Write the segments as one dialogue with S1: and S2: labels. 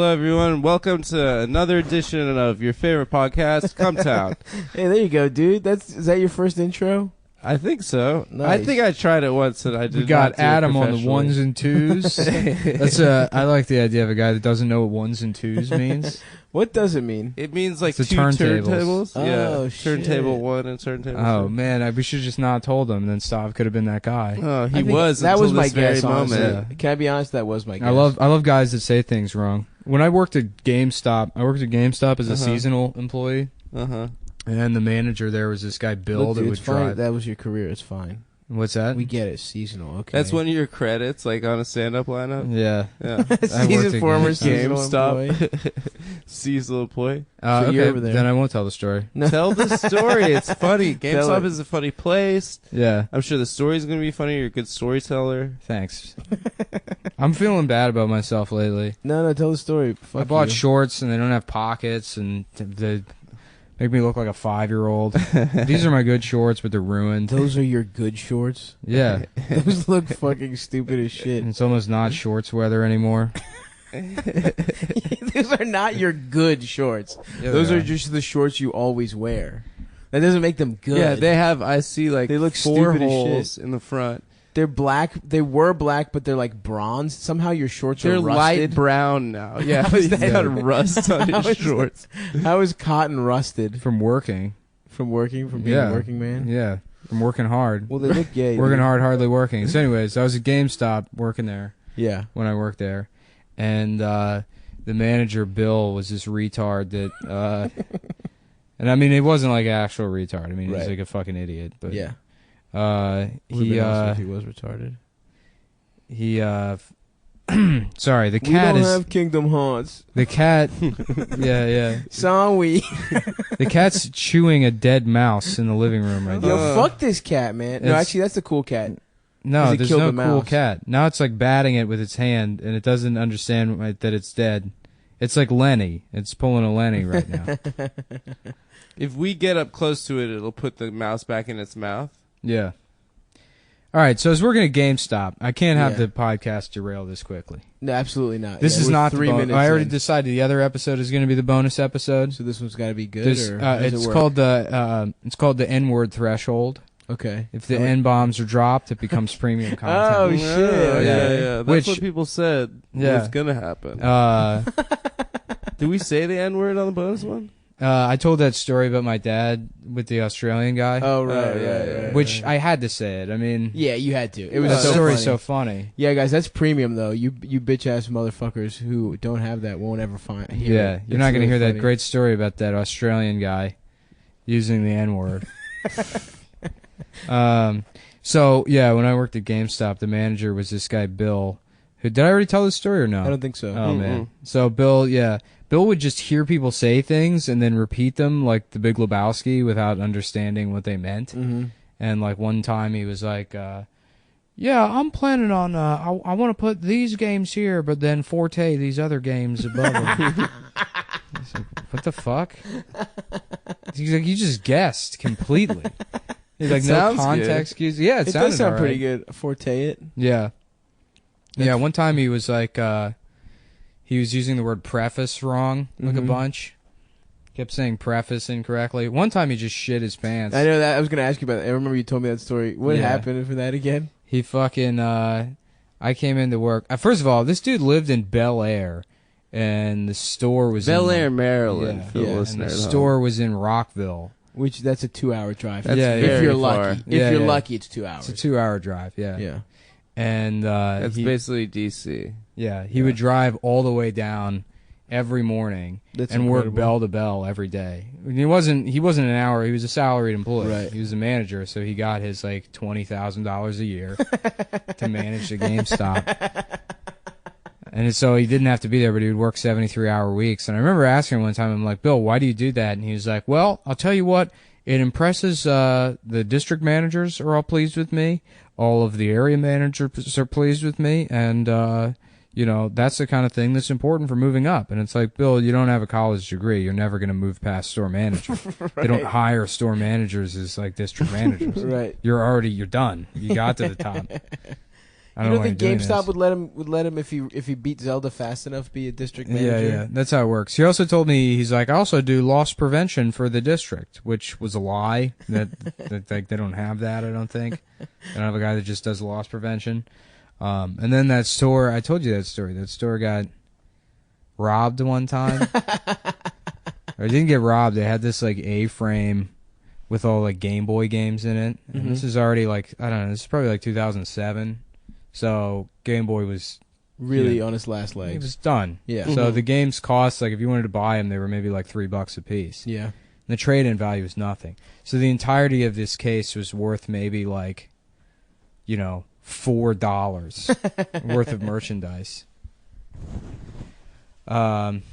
S1: Hello, everyone. Welcome to another edition of your favorite podcast, Cum Town.
S2: Hey, there you go, dude. Is that your first intro?
S1: I think so.
S2: Nice.
S1: I think I tried it once and I did.
S3: We got Adam on the ones and twos. That's I like the idea of a guy that doesn't know what ones and twos means.
S2: What does it mean?
S1: It means like
S3: It's
S1: two
S3: turntables.
S1: turntables.
S2: Oh,
S1: yeah,
S2: shit.
S1: turntable 1 and turntable 2.
S3: Oh man, we should just not told him. Then Stav could have been that guy.
S1: Oh,
S2: I
S1: he
S2: think
S1: was.
S2: That
S1: until
S2: was my
S1: this very
S2: guess.
S1: moment.
S2: Honestly. Can I be honest? That was my guess.
S3: I love guys that say things wrong. When I worked at GameStop, as a seasonal employee, and the manager there was this guy Bill
S2: Look,
S3: that
S2: dude,
S3: would
S2: it's fine.
S3: drive.
S2: That was your career. It's fine.
S3: What's that?
S2: We get it. Seasonal. Okay.
S1: That's one of your credits, like on a stand-up lineup.
S3: Yeah.
S1: Yeah.
S2: Season former seasonal
S1: GameStop.
S2: employee.
S1: Seasonal employee.
S2: So you're
S3: Okay,
S2: over there.
S3: then I won't tell the story.
S2: No.
S1: Tell the story. It's funny.
S2: Tell
S1: GameStop
S2: it.
S1: is a funny place.
S3: Yeah.
S1: I'm sure the story's going to be funny. You're a good storyteller.
S3: Thanks. I'm feeling bad about myself lately.
S2: No, tell the story. Fuck
S3: I bought
S2: you.
S3: shorts and they don't have pockets and they make me look like a 5-year-old. These are my good shorts, but they're ruined.
S2: Those are your good shorts.
S3: Yeah.
S2: Those look fucking stupid as shit.
S3: It's almost not shorts weather anymore.
S2: Those are not your good shorts.
S3: Yeah,
S2: Those
S3: they
S2: are just the shorts you always wear. That doesn't make them good.
S1: Yeah, they have, I see like
S2: They look
S1: 4
S2: stupid as
S1: holes
S2: shit.
S1: in the front.
S2: They're black. They were black, but they're like bronze. Somehow your shorts
S1: They're
S2: are rusted.
S1: light brown now. Yeah,
S2: How is
S1: you
S2: that?
S1: got rust on your
S2: How is
S1: shorts.
S2: How is cotton rusted
S3: From working.
S2: from being a working man?
S3: Yeah. From working hard.
S2: Well, they look gay.
S3: Working
S2: dude.
S3: hard, hardly working. So anyways, I was at GameStop working there
S2: Yeah.
S3: when I worked there. And the manager, Bill, was this retard that... and I mean, it wasn't like an actual retard. I mean, he was
S2: Right.
S3: like a fucking idiot. But
S2: Yeah.
S3: he
S2: if he was retarded.
S3: Sorry, the
S2: We
S3: cat
S2: don't
S3: is...
S2: have Kingdom Hearts.
S3: The cat... yeah.
S2: Song we.
S3: The cat's chewing a dead mouse in the living room right now.
S2: Yo, fuck this cat, man. No,
S3: It's-
S2: actually, that's a cool cat.
S3: No,
S2: 'Cause it
S3: there's
S2: killed
S3: no
S2: the
S3: cool
S2: mouse.
S3: cat. Now it's like batting it with its hand, and it doesn't understand that it's dead. It's like Lenny. It's pulling a Lenny right now.
S1: If we get up close to it, it'll put the mouse back in its mouth.
S3: Yeah. All right, so as we're going to GameStop, I can't have
S2: Yeah.
S3: the podcast derail this quickly.
S2: No, absolutely not.
S3: This
S2: Yeah,
S3: is
S2: we're
S3: not
S2: 3
S3: the
S2: minutes.
S3: I already
S2: in.
S3: decided the other episode is going to be the bonus episode.
S2: So this one's got to be good.
S3: There's,
S2: Or how does
S3: it's
S2: it work?
S3: called the N-word threshold.
S2: Okay.
S3: If the N-bombs are dropped, it becomes premium content.
S2: Oh, shit. Okay.
S1: Yeah. That's
S3: Which-
S1: what people said
S3: Yeah.
S1: was gonna happen. Did we say the N-word on the bonus one?
S3: I told that story about my dad with the Australian guy.
S2: Oh, right,
S1: Oh, yeah,
S2: right.
S3: Which I had to say it. I mean,
S2: Yeah, you had to. It was
S3: that
S2: so
S3: story's
S2: funny.
S3: so funny.
S2: Yeah, guys, that's premium though. You bitch ass motherfuckers who don't have that won't ever find. Hear
S3: Yeah,
S2: it.
S3: you're
S2: It's
S3: not going to
S2: really
S3: hear that
S2: funny.
S3: great story about that Australian guy using the N-word. So, yeah, when I worked at GameStop, the manager was this guy, Bill. Who, did I already tell this story or no?
S2: I don't think so.
S3: Oh, man. So, Bill would just hear people say things and then repeat them like the Big Lebowski without understanding what they meant.
S2: Mm-hmm.
S3: And, like, one time he was like, yeah, I'm planning on, I want to put these games here, but then Forte these other games above them. I was like, what the fuck? He's like, you just guessed completely. He's like, no
S1: sounds
S3: context cues. Yeah, it
S2: It
S3: sounded
S2: does sound
S3: all
S2: pretty
S3: right.
S2: good. Forte it.
S3: Yeah. Yeah, one time he was like, he was using the word preface wrong, like a
S2: Mhm.
S3: bunch. Kept saying preface incorrectly. One time he just shit his pants.
S2: I know that. I was gonna ask you about that. I remember you told me that story. What
S3: Yeah.
S2: happened for that again?
S3: He fucking, I came into work. First of all, this dude lived in Bel Air, and the store was
S1: Bel
S3: in,
S1: Air, Maryland.
S3: Yeah.
S1: For the
S2: Yeah.
S3: and
S1: listener
S3: the
S1: at home.
S3: store was in Rockville.
S2: Which that's a 2-hour drive.
S1: That's
S3: Yeah,
S2: if
S1: very
S2: you're
S1: far.
S2: lucky.
S3: Yeah,
S2: if you're
S3: yeah.
S2: lucky, it's 2 hours.
S3: It's a 2-hour drive, yeah.
S2: Yeah.
S3: And
S1: That's
S3: he,
S1: basically DC.
S3: he would drive all the way down every morning
S2: That's
S3: and work
S2: incredible.
S3: bell to bell every day. He wasn't an hour. He was a salaried employee.
S2: Right.
S3: He was a manager, so he got his like $20,000 a year to manage the GameStop. And so he didn't have to be there, but he would work 73-hour weeks. And I remember asking him one time, I'm like, Bill, why do you do that? And he was like, well, I'll tell you what, it impresses the district managers are all pleased with me. All of the area managers are pleased with me. And, you know, that's the kind of thing that's important for moving up. And it's like, Bill, you don't have a college degree. You're never going to move past store manager. They don't hire store managers as like district managers.
S2: Right.
S3: You're done. You got to the top. I
S2: You
S3: don't
S2: don't think
S3: doing
S2: GameStop
S3: this.
S2: would let him if he beat Zelda fast enough be a district manager?
S3: Yeah, that's how it works. He also told me, he's like, I also do loss prevention for the district, which was a lie. That like, they don't have that, I don't think. They don't have a guy that just does loss prevention. And then that store, I told you that story. That store got robbed one time. Or it didn't get robbed. They had this like A-frame with all like Game Boy games in it. And this is already like, I don't know, this is probably like 2007. So Game Boy was
S2: Really on its last
S3: it
S2: legs.
S3: was done.
S2: Yeah.
S3: So the games cost, like if you wanted to buy them, they were maybe like $3 a piece.
S2: Yeah.
S3: And the trade-in value was nothing. So the entirety of this case was worth maybe like, you know, $4 worth of merchandise. Adam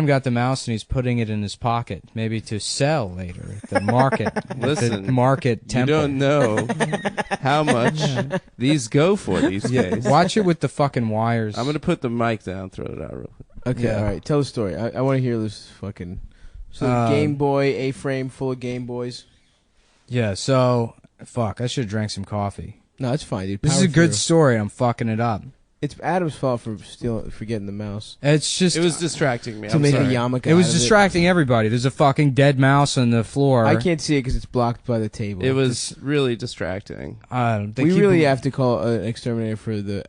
S3: got the mouse and he's putting it in his pocket, maybe to sell later at the market.
S1: Listen,
S3: the market
S1: you
S3: temple.
S1: don't know how much these go for these days.
S3: Watch it with the fucking wires.
S1: I'm gonna put the mic down, throw it out real quick.
S2: Okay,
S3: Yeah.
S2: all right. Tell the story. I want to hear this fucking. So Game Boy A-frame full of Game Boys.
S3: Yeah. So fuck, I should have drank some coffee.
S2: No, it's fine, dude.
S3: This is
S2: Power
S3: a good
S2: through.
S3: story. I'm fucking it up.
S2: It's Adam's fault for getting the mouse.
S3: It's just
S1: It was distracting me.
S2: To
S1: I'm
S2: make a
S1: sorry.
S2: yarmulke.
S3: It was
S2: out of
S3: distracting everybody. There's a fucking dead mouse on the floor.
S2: I can't see it because it's blocked by the table.
S1: It was really distracting.
S3: I don't
S2: We really have to call an exterminator for the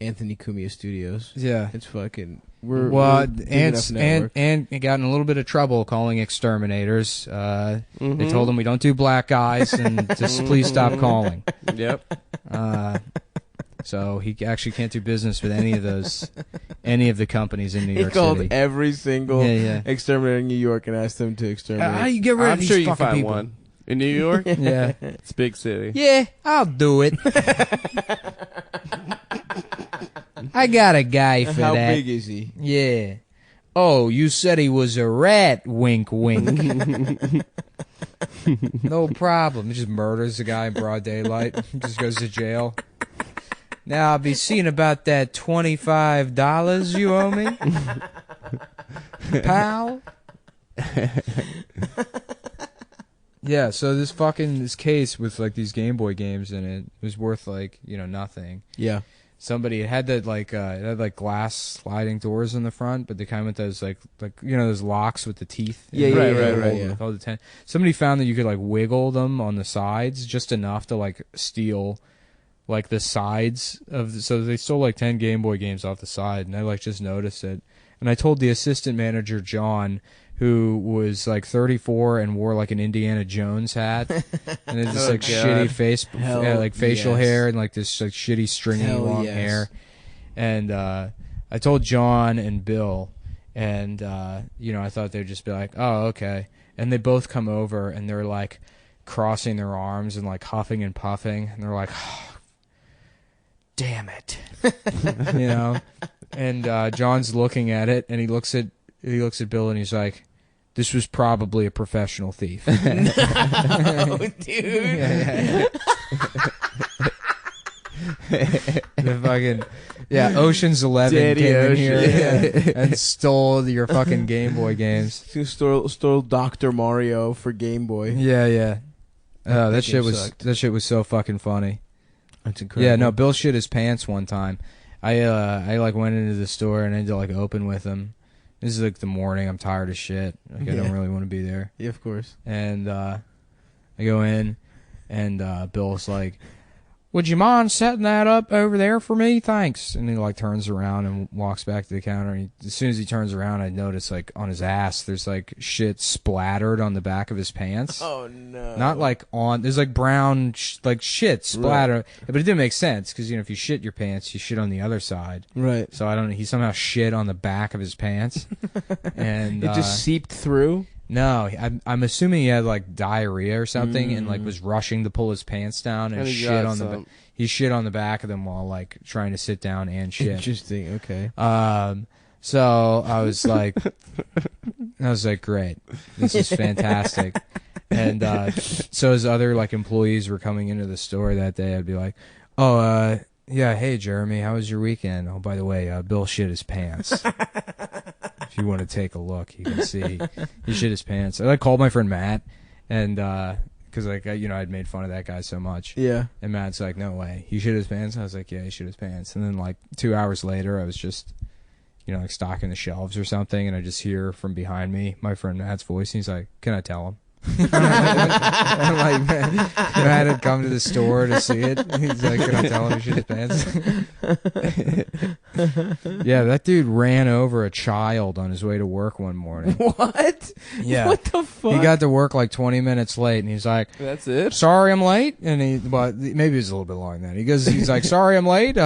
S2: Anthony Cumia Studios.
S3: Yeah.
S2: It's fucking. We're big
S3: and
S2: enough network.
S3: he got in a little bit of trouble calling exterminators. They
S1: Mhm.
S3: told him we don't do black guys and just please stop calling.
S1: Yep.
S3: So he actually can't do business with any of the companies in New
S2: He
S3: York
S2: called
S3: City.
S2: every single
S3: Yeah.
S2: exterminator in New York and asked them to exterminate.
S3: How do you get rid of
S1: I'm
S3: these
S1: sure you can
S3: fucking
S1: find
S3: people?
S1: one in New York.
S3: Yeah.
S1: It's a big city.
S3: Yeah, I'll do it. I got a guy for
S2: How
S3: that.
S2: big is he?
S3: Yeah. Oh, you said he was a rat. Wink, wink. No problem. He just murders the guy in broad daylight. Just goes to jail. Now I'll be seeing about that $25 you owe me, pal. Yeah. So this case with like these Game Boy games in it was worth like nothing.
S2: Yeah.
S3: Somebody had that it had glass sliding doors in the front, but they kind of with those like those locks with the teeth.
S2: Yeah,
S3: in
S2: yeah,
S3: it,
S2: yeah,
S3: hold
S2: right,
S3: them
S2: yeah.
S3: with all the somebody found that you could like wiggle them on the sides just enough to like steal like the sides of so they stole like 10 Game Boy games off the side, and I like just noticed it. And I told the assistant manager John, who was like 34 and wore like an Indiana Jones hat and then this
S1: Oh,
S3: like
S1: God.
S3: shitty face, like facial
S2: yes.
S3: hair and like this like shitty stringy
S2: Hell
S3: long
S2: yes.
S3: hair. And I told John and Bill, and I thought they'd just be like, oh, okay. And they both come over and they're like crossing their arms and like huffing and puffing, and they're like, oh, damn it, And John's looking at it, and he looks at Bill, and he's like, this was probably a professional thief.
S2: Oh, dude.
S3: Yeah. The fucking Ocean's 11
S2: Daddy
S3: came in
S2: Ocean.
S3: here and stole your fucking Game Boy games.
S2: He stole Dr. Mario for Game Boy.
S3: Yeah. Oh, that
S2: game
S3: shit
S2: sucked.
S3: was so fucking funny.
S2: That's incredible.
S3: Yeah, no, Bill shit his pants one time. I like went into the store and I had to like open with him. This is like the morning. I'm tired of shit. Like I don't really want to be there.
S2: Yeah, of course.
S3: And I go in, and Bill's like, would you mind setting that up over there for me? Thanks. And he like turns around and walks back to the counter. And as soon as he turns around, I notice like on his ass, there's like shit splattered on the back of his pants.
S2: Oh, no.
S3: Not like there's like brown like shit splatter. But it didn't make sense because if you shit your pants, you shit on the other side.
S2: Right.
S3: So I don't know. He somehow shit on the back of his pants. And
S2: It just seeped through?
S3: no, I'm assuming he had like diarrhea or something, and like was rushing to pull his pants down and
S1: And he
S3: shit
S1: got
S3: on
S1: some.
S3: he shit on the back of them while like trying to sit down and shit.
S2: Interesting. Okay.
S3: So I was like, great, this is fantastic. And so as other like employees were coming into the store that day, I'd be like, oh, yeah, hey Jeremy, how was your weekend? Oh, by the way, Bill shit his pants. If you want to take a look, you can see he shit his pants. I like called my friend Matt, and because like I'd made fun of that guy so much.
S2: Yeah.
S3: And Matt's like, no way, he shit his pants. I was like, yeah, he shit his pants. And then like 2 hours later, I was just like stocking the shelves or something, and I just hear from behind me my friend Matt's voice, and he's like, can I tell him? I'm like, man, Matt had come to the store to see it. He's like, can I tell him he shit his pants? Yeah, that dude ran over a child on his way to work one morning.
S2: What?
S3: Yeah.
S2: What the fuck?
S3: He got to work like 20 minutes late, and he's like,
S1: That's it?
S3: sorry I'm late. And maybe it was a little bit long then. He's like, sorry I'm late.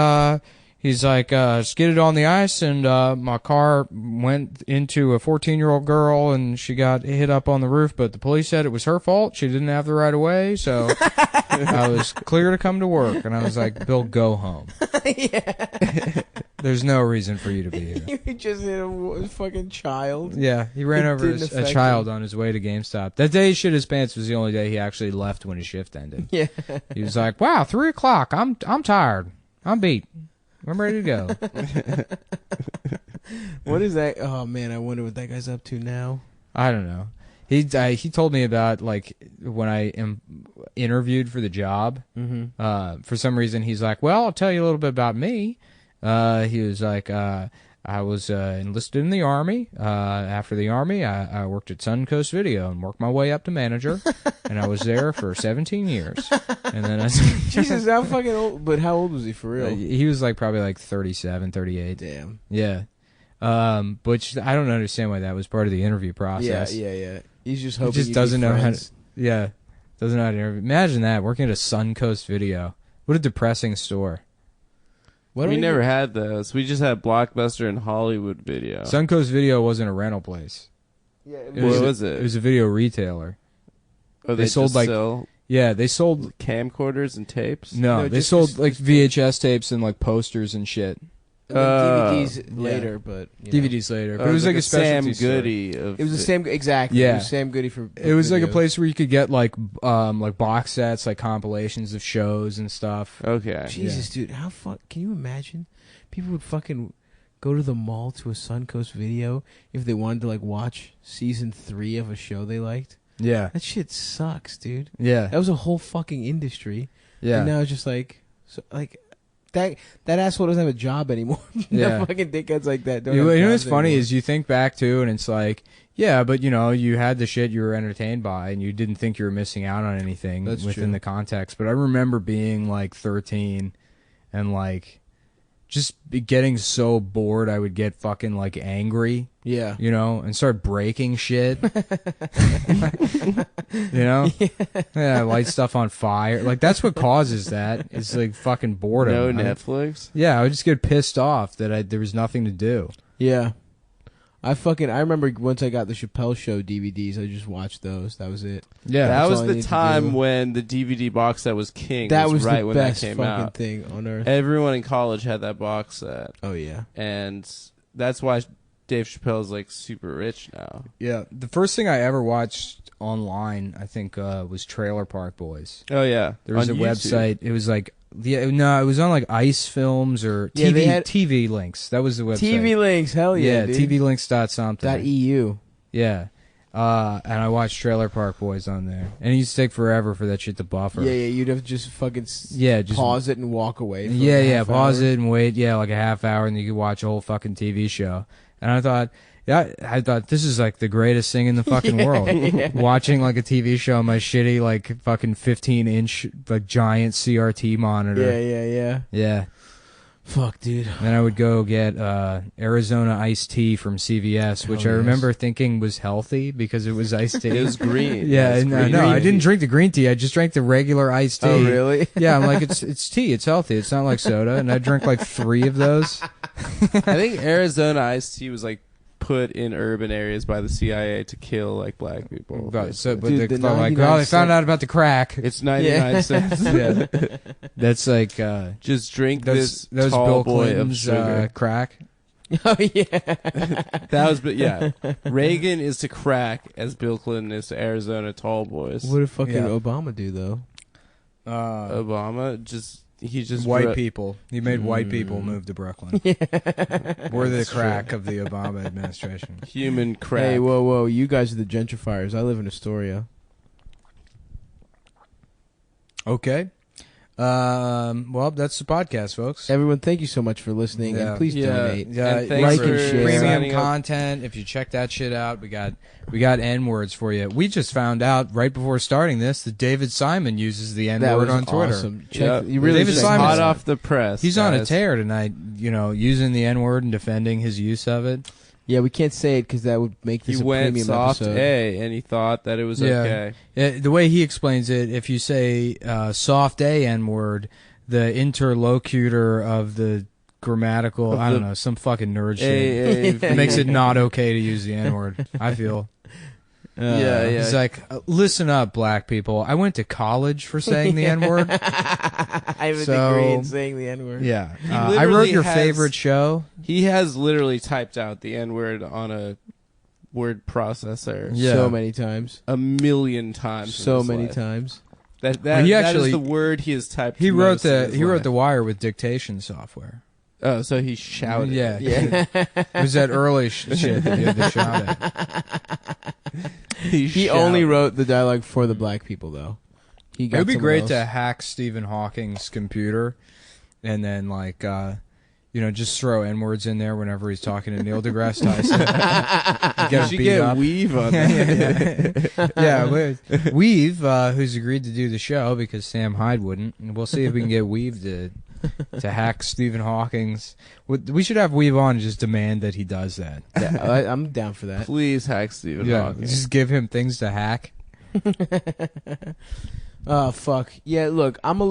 S3: He's like, skidded on the ice, and my car went into a 14-year-old girl, and she got hit up on the roof, but the police said it was her fault. She didn't have the right of way, so I was clear to come to work. And I was like, Bill, go home.
S2: Yeah.
S3: There's no reason for you to be here.
S2: You just hit a fucking child.
S3: Yeah, he ran
S2: It
S3: over
S2: didn't
S3: a
S2: affect
S3: child
S2: him.
S3: on his way to GameStop. That day he shit his pants was the only day he actually left when his shift ended.
S2: Yeah.
S3: He was like, wow, 3 o'clock. I'm tired. I'm beat. I'm ready to go.
S2: What is that? Oh man, I wonder what that guy's up to now.
S3: I don't know. He told me about like when I am interviewed for the job.
S2: Mm-hmm.
S3: For some reason, he's like, "Well, I'll tell you a little bit about me." He was like, "I was enlisted in the Army. After the Army, I worked at Suncoast Video and worked my way up to manager, and I was there for 17 years." And then I
S2: Jesus, how fucking old? But how old was he for real?
S3: he was like probably like 37, 38.
S2: Damn.
S3: Yeah. But I don't understand why that was part of the interview process.
S2: Yeah. He's just
S3: He
S2: hoping
S3: just
S2: you'd
S3: doesn't
S2: be
S3: know how
S2: friends.
S3: to. Yeah, doesn't know how to interview. Imagine that, working at a Suncoast Video. What a depressing store.
S2: Why don't
S1: We
S2: you
S1: never
S2: get-
S1: had those. We just had Blockbuster and Hollywood Video.
S3: Suncoast Video wasn't a rental place.
S2: Yeah,
S3: It
S1: What
S3: was,
S1: was it?
S3: It was a video retailer.
S1: Oh,
S3: they sold,
S1: just
S3: like-
S1: sell
S3: Yeah, they sold.
S1: camcorders and tapes.
S3: No,
S2: No,
S3: they
S2: just-
S3: sold like VHS tapes and like posters and shit.
S2: And then DVDs
S3: yeah.
S2: later, but you know.
S3: DVDs later, but
S1: Oh,
S3: it was like a
S1: Sam
S3: specialty store.
S1: Goody. Of
S2: It was the same exactly.
S3: Yeah.
S2: It was Sam Goody for.
S3: It was like a
S2: videos.
S3: place where you could get like box sets, like compilations of shows and stuff.
S1: Okay.
S2: Jesus, dude, how can you imagine? People would fucking go to the mall to a Suncoast Video if they wanted to like watch season 3 of a show they liked.
S3: Yeah,
S2: That shit sucks, dude.
S3: yeah,
S2: That was a whole fucking industry.
S3: yeah.
S2: And now it's just like, that asshole doesn't have a job anymore.
S3: Yeah.
S2: The fucking dickheads like that. Don't
S3: You
S2: have
S3: know what's
S2: jobs
S3: funny
S2: anymore.
S3: is you think back to, and it's like, yeah, but you had the shit you were entertained by, and you didn't think you were missing out on anything
S2: That's
S3: within
S2: true.
S3: the context. But I remember being like 13, and like just getting so bored, I would get fucking like angry,
S2: Yeah.
S3: and start breaking shit. Yeah, light stuff on fire. Like that's what causes that. It's like fucking boredom.
S1: No
S3: I-
S1: Netflix.
S3: Yeah, I would just get pissed off that there was nothing to do.
S2: Yeah. I remember once I got the Chappelle Show DVDs, I just watched those. That was it.
S3: Yeah,
S1: That
S2: that's
S1: was
S2: all I
S1: the
S2: need to
S1: time
S2: do.
S1: when the DVD box set was king.
S2: That was
S1: right
S2: the
S1: when
S2: best
S1: that came
S2: fucking
S1: out.
S2: thing on earth.
S1: Everyone in college had that box set,
S2: Oh yeah.
S1: and that's why Dave Chappelle's like super rich now.
S3: Yeah, the first thing I ever watched online, I think, was Trailer Park Boys.
S1: Oh yeah,
S3: There was
S1: On
S3: a
S1: YouTube.
S3: website. It was like, it was on like Ice Films or
S2: Yeah,
S3: TV
S2: they had-
S3: TV Links. That was the website.
S2: TV links, hell yeah, dude.
S3: TV Links dot something.
S2: .eu.
S3: Yeah, and I watched Trailer Park Boys on there, and it used to take forever for that shit to buffer.
S2: Yeah, you'd have to just fucking
S3: Just
S2: pause it and walk away. For
S3: Yeah,
S2: like a
S3: yeah.
S2: half
S3: Pause
S2: hour.
S3: it and wait. Yeah, like a half hour, and you could watch a whole fucking TV show. And I thought, I thought this is like the greatest thing in the fucking world.
S2: Yeah.
S3: Watching like a TV show on my shitty like fucking 15-inch like giant CRT monitor.
S2: Yeah.
S3: Yeah.
S2: Fuck, dude.
S3: Then I would go get Arizona iced tea from CVS, which I
S2: Hell yes.
S3: remember thinking was healthy because it was iced tea.
S1: It was green.
S3: Yeah,
S1: It was
S3: no,
S1: green
S3: I
S1: tea.
S3: didn't drink the green tea. I just drank the regular iced tea.
S2: Oh, really?
S3: Yeah, I'm like, it's tea. It's healthy. It's not like soda. And I drank like 3 of those.
S1: I think Arizona iced tea was like put in urban areas by the CIA to kill like black people.
S3: But
S2: Dude,
S3: they
S2: the
S3: thought, like,
S2: 99
S3: oh, they found
S2: cent-
S3: out about the crack.
S1: It's 99 cents.
S3: Yeah. That's like
S1: Just drink
S3: those
S1: this tall
S3: Bill
S1: boy of
S3: Clinton's
S1: sugar.
S3: crack.
S2: Oh yeah.
S1: That was, but yeah, Reagan is to crack as Bill Clinton is to Arizona tall boys.
S2: What did fucking
S3: Yeah.
S2: Obama do though?
S1: Obama he just
S3: White
S1: wrote-
S3: people. He made white people move to Brooklyn. We're the
S1: That's
S3: crack of the Obama administration.
S1: human crack.
S2: Hey, whoa, you guys are the gentrifiers. I live in Astoria.
S3: Okay. Well, that's the podcast, folks.
S2: Everyone, thank you so much for listening, and please donate.
S3: Yeah,
S1: And thanks
S2: like
S1: for
S2: and share.
S3: Premium
S1: signing up.
S3: content. If you check that shit out, we got N-words for you. We just found out right before starting this that David Simon uses the
S2: That
S3: N-word
S2: was
S3: on Twitter.
S2: awesome.
S1: Yep.
S2: You really
S3: David
S2: check
S3: Simon's
S1: hot
S2: that out.
S1: off the press.
S3: He's on a
S1: guys.
S3: tear tonight, using the N-word and defending his use of it.
S2: Yeah, we can't say it because that would make this
S1: He
S2: a
S1: went
S2: premium
S1: soft
S2: episode.
S1: A, and he thought that it was
S3: Yeah.
S1: okay.
S3: The way he explains it, if you say soft A N-word, the interlocutor of the grammatical,
S1: Of
S3: I don't
S1: the-
S3: know, some fucking nerd shit.
S1: A,
S3: It makes it not okay to use the N-word, I feel.
S1: Yeah.
S3: He's like, listen up, black people. I went to college for saying the N-word.
S2: I have a
S3: So-
S2: degree in saying the N-word.
S3: Yeah.
S1: He
S3: I wrote
S1: literally
S3: your
S1: has-
S3: favorite show.
S1: He has literally typed out the N-word on a word processor
S3: Yeah.
S2: So many times.
S1: a million times. in
S2: So
S1: his
S2: many
S1: life.
S2: times.
S1: That
S3: He
S1: that
S3: actually-
S1: is the word he has typed.
S3: He wrote
S1: most in his
S3: the
S1: life.
S3: Wire with dictation software.
S1: Oh, so he shouted.
S3: Yeah.
S2: Yeah.
S3: It was that early shit that you had to shout at.
S2: He only wrote the dialogue for the black people, though. He got
S3: It would be
S2: someone
S3: great
S2: else.
S3: to hack Stephen Hawking's computer and then, just throw N-words in there whenever he's talking to Neil deGrasse Tyson.
S1: You
S3: Get him
S1: should
S3: beat
S1: get
S3: up.
S1: Weave on that.
S3: Yeah, Weave, who's agreed to do the show because Sam Hyde wouldn't. And we'll see if we can get Weave to hack Stephen Hawking's. We should have Weave on and just demand that he does that.
S2: Yeah, I'm down for that.
S1: Please hack Stephen
S3: Yeah,
S1: Hawking.
S3: just give him things to hack.
S2: Oh, fuck. Yeah, look, I'm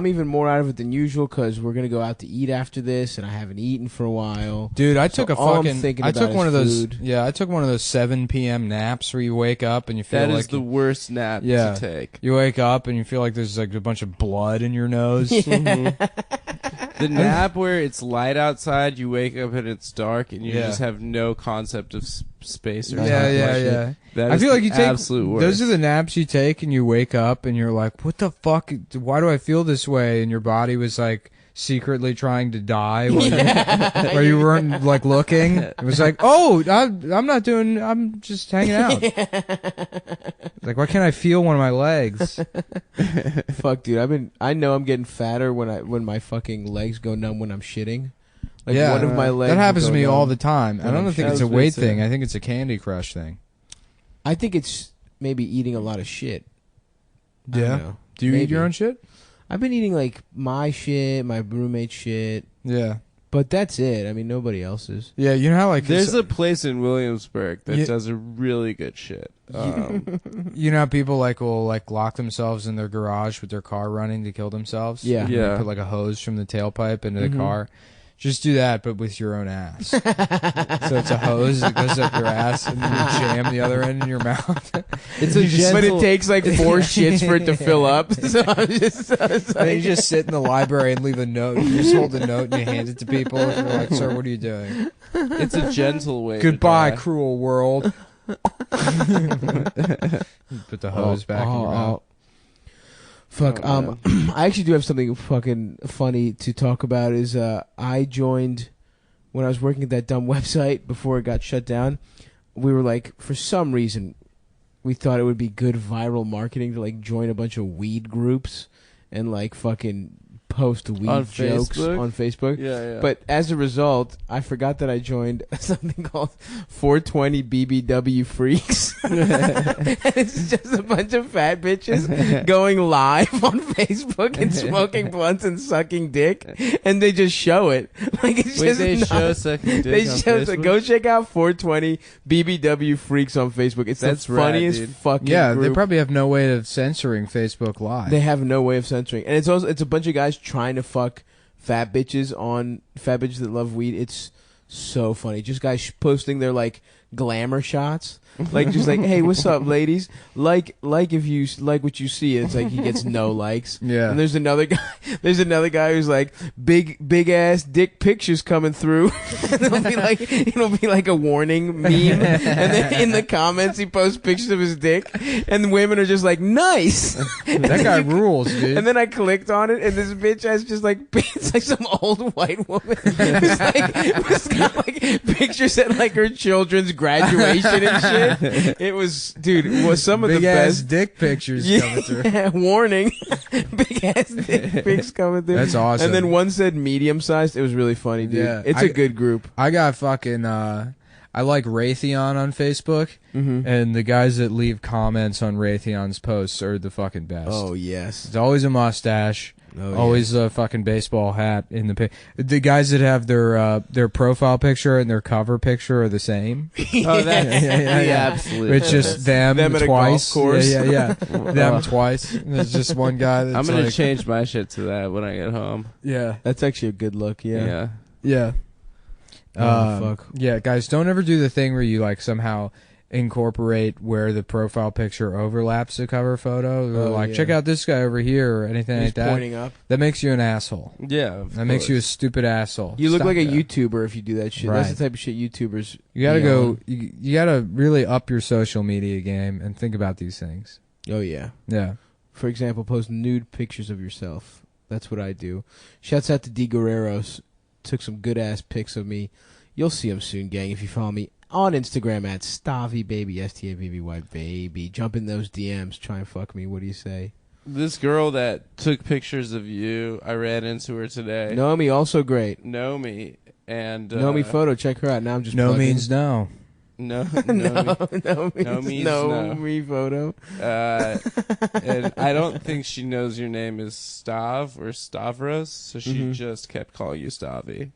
S2: even more out of it than usual because we're going to go out to eat after this, and I haven't eaten for a while.
S3: Dude, I
S2: So
S3: took
S2: all I'm thinking
S3: I
S2: about
S3: took
S2: is
S3: one of those.
S2: food.
S3: Yeah, I took one of those 7 p.m. naps where you wake up and you feel
S1: That
S3: like
S1: is the worst nap
S3: Yeah.
S1: to take.
S3: you wake up and you feel like there's like a bunch of blood in your nose.
S1: The nap where it's light outside, you wake up and it's dark, and you
S3: Yeah.
S1: just have no concept of space or
S3: Yeah,
S1: time.
S3: yeah,
S1: Like,
S3: yeah.
S1: That
S3: I
S1: is
S3: feel like
S1: the
S3: you take
S1: absolute worst.
S3: those are the naps you take and you wake up and you're like, what the fuck? Why do I feel this way? And your body was like secretly trying to die where you weren't like looking. It was like, oh, I'm just hanging out. Like, why can't I feel one of my legs?
S2: Fuck, dude, I know I'm getting fatter when my fucking legs go numb when I'm shitting. Like
S3: Yeah.
S2: one of my legs.
S3: That happens to
S2: will go
S3: me all
S2: numb.
S3: the time. I
S2: when
S3: don't
S2: I'm
S3: think it's
S1: shit.
S3: a weight
S1: That was me
S3: thing.
S1: too.
S3: I think it's a Candy Crush thing.
S2: I think it's maybe eating a lot of shit. I don't know.
S3: Do you eat
S2: Maybe.
S3: your own shit?
S2: I've been eating like my shit, my roommate's shit,
S3: Yeah.
S2: but that's it. I mean, nobody else's.
S3: Yeah, you know how like
S1: There's a place in Williamsburg that
S3: Yeah.
S1: does a really good shit.
S3: you know how people like will like lock themselves in their garage with their car running to kill themselves?
S2: Yeah.
S3: And they
S1: Yeah.
S3: put like a hose from the tailpipe into the
S2: Mhm.
S3: car. Just do that, but with your own ass. So it's a hose that goes up your ass, and then you jam the other end in your mouth.
S1: It's a
S2: But
S1: gentle.
S2: it takes like 4 shits for it to fill up. So I'm just, it's
S3: And then you
S2: like,
S3: just sit in the library and leave a note. You just hold the note and you hand it to people. And you're like, "Sir, what are you doing?"
S1: It's a gentle way.
S3: Goodbye,
S1: to die.
S3: cruel world. Put the hose back in your mouth.
S2: Fuck.
S1: Oh,
S2: I actually do have something fucking funny to talk about. Is I joined when I was working at that dumb website before it got shut down. We were like, for some reason, we thought it would be good viral marketing to like join a bunch of weed groups and like fucking post weed
S1: On
S2: jokes
S1: Facebook?
S2: on Facebook.
S1: Yeah, yeah.
S2: But as a result, I forgot that I joined something called 420 BBW Freaks. And it's just a bunch of fat bitches going live on Facebook and smoking blunts and sucking dick, and they just show it. Like it's
S1: Wait,
S2: just
S1: they
S2: not-
S1: show sucking dick
S2: They
S1: on
S2: show
S1: Facebook?
S2: go check out 420 BBW Freaks on Facebook. It's
S1: That's
S2: the
S1: rad,
S2: funniest
S1: dude.
S2: fucking
S3: Yeah, they
S2: group.
S3: probably have no way of censoring Facebook Live.
S2: They have no way of censoring, and it's a bunch of guys trying to fuck fat bitches that love weed. It's so funny. Just guys posting their like glamour shots, like just like, hey, what's up, ladies? Like if you like what you see, it's like he gets no likes.
S3: Yeah.
S2: And there's another guy who's like big ass dick pictures coming through. And it'll be like a warning meme, and then in the comments he posts pictures of his dick, and the women are just like, nice.
S3: That guy rules, dude.
S2: And then I clicked on it, and this bitch has just like, it's like some old white woman who's got like pictures at like her children's graduation and shit. It was, dude, it was some of
S3: Big
S2: the
S3: ass
S2: best.
S3: dick pictures coming through.
S2: Yeah, warning. Big ass dick pics coming through.
S3: That's awesome.
S2: And then one said medium sized. It was really funny, dude.
S3: Yeah,
S2: It's a good group.
S3: I got fucking. I like Raytheon on Facebook, and the guys that leave comments on Raytheon's posts are the fucking best.
S2: Oh yes.
S3: It's always a mustache.
S2: Oh,
S3: always a fucking baseball hat in the the guys that have their profile picture and their cover picture are the same.
S1: Oh, that's the absolute.
S3: It's just them
S2: at a
S3: twice.
S2: golf course.
S3: Yeah. Them twice. There's just one guy. That's
S1: I'm gonna
S3: like,
S1: change my shit to that when I get home.
S3: Yeah.
S2: That's actually a good look. Yeah.
S3: Yeah.
S2: Fuck.
S3: Yeah, guys, don't ever do the thing where you like somehow incorporate where the profile picture overlaps the cover photo. Or like, check out this guy over here or anything
S2: He's
S3: like that.
S2: pointing up.
S3: That makes you an asshole.
S1: Yeah,
S3: That makes you a stupid asshole.
S2: You look
S3: Stop
S2: like a
S3: that.
S2: YouTuber if you do that shit.
S3: Right.
S2: That's the type of shit YouTubers.
S3: You gotta
S2: be
S3: go.
S2: on.
S3: You gotta really up your social media game and think about these things.
S2: Oh yeah.
S3: Yeah.
S2: For example, post nude pictures of yourself. That's what I do. Shouts out to D Guerreros. Took some good ass pics of me. You'll see them soon, gang. If you follow me on Instagram at StavvyBaby, STAVVY baby. Jump in those DMs. Try and fuck me. What do you say?
S1: This girl that took pictures of you, I ran into her today.
S2: Nomi, also great.
S1: Nomi. And
S2: Nomi photo. Check her out. Now I'm just
S3: No
S2: plugging.
S3: means no.
S1: No,
S2: no
S1: means
S2: means
S1: no.
S2: me photo.
S1: And I don't think she knows your name is Stav or Stavros, so she just kept calling you Stavy.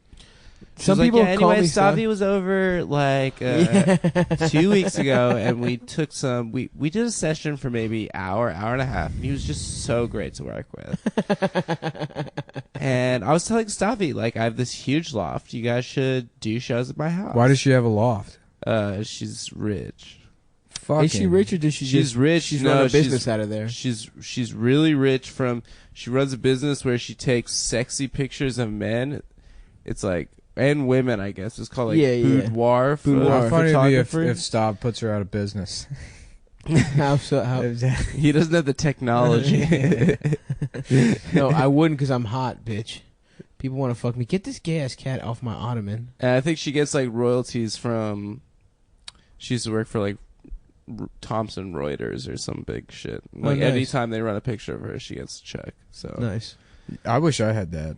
S2: Some
S1: Like,
S2: people
S1: yeah,
S2: call
S1: anyway,
S2: me
S1: Stavy was over like 2 weeks ago, and we took some. We did a session for maybe hour and a half, and he was just so great to work with. And I was telling Stavy, like, I have this huge loft. You guys should do shows at my house.
S3: Why does she have a loft?
S1: She's rich.
S3: Fucking.
S2: Is she rich or does she
S1: She's
S2: just,
S1: rich.
S2: She's
S1: No,
S2: running a
S1: she's-
S2: business out of there.
S1: She's really rich from. She runs a business where she takes sexy pictures of men. It's like. And women, I guess. It's called like boudoir.
S3: How funny it'd be if
S1: photography.
S3: Stav puts her out of business.
S2: How so? How?
S1: He doesn't have the technology.
S2: No, I wouldn't because I'm hot, bitch. People want to fuck me. Get this gay ass cat off my ottoman.
S1: And I think she gets like royalties from. She used to work for like Thomson Reuters or some big shit. Like
S2: nice.
S1: anytime they run a picture of her, she gets a check. So
S2: Nice.
S3: I wish I had that.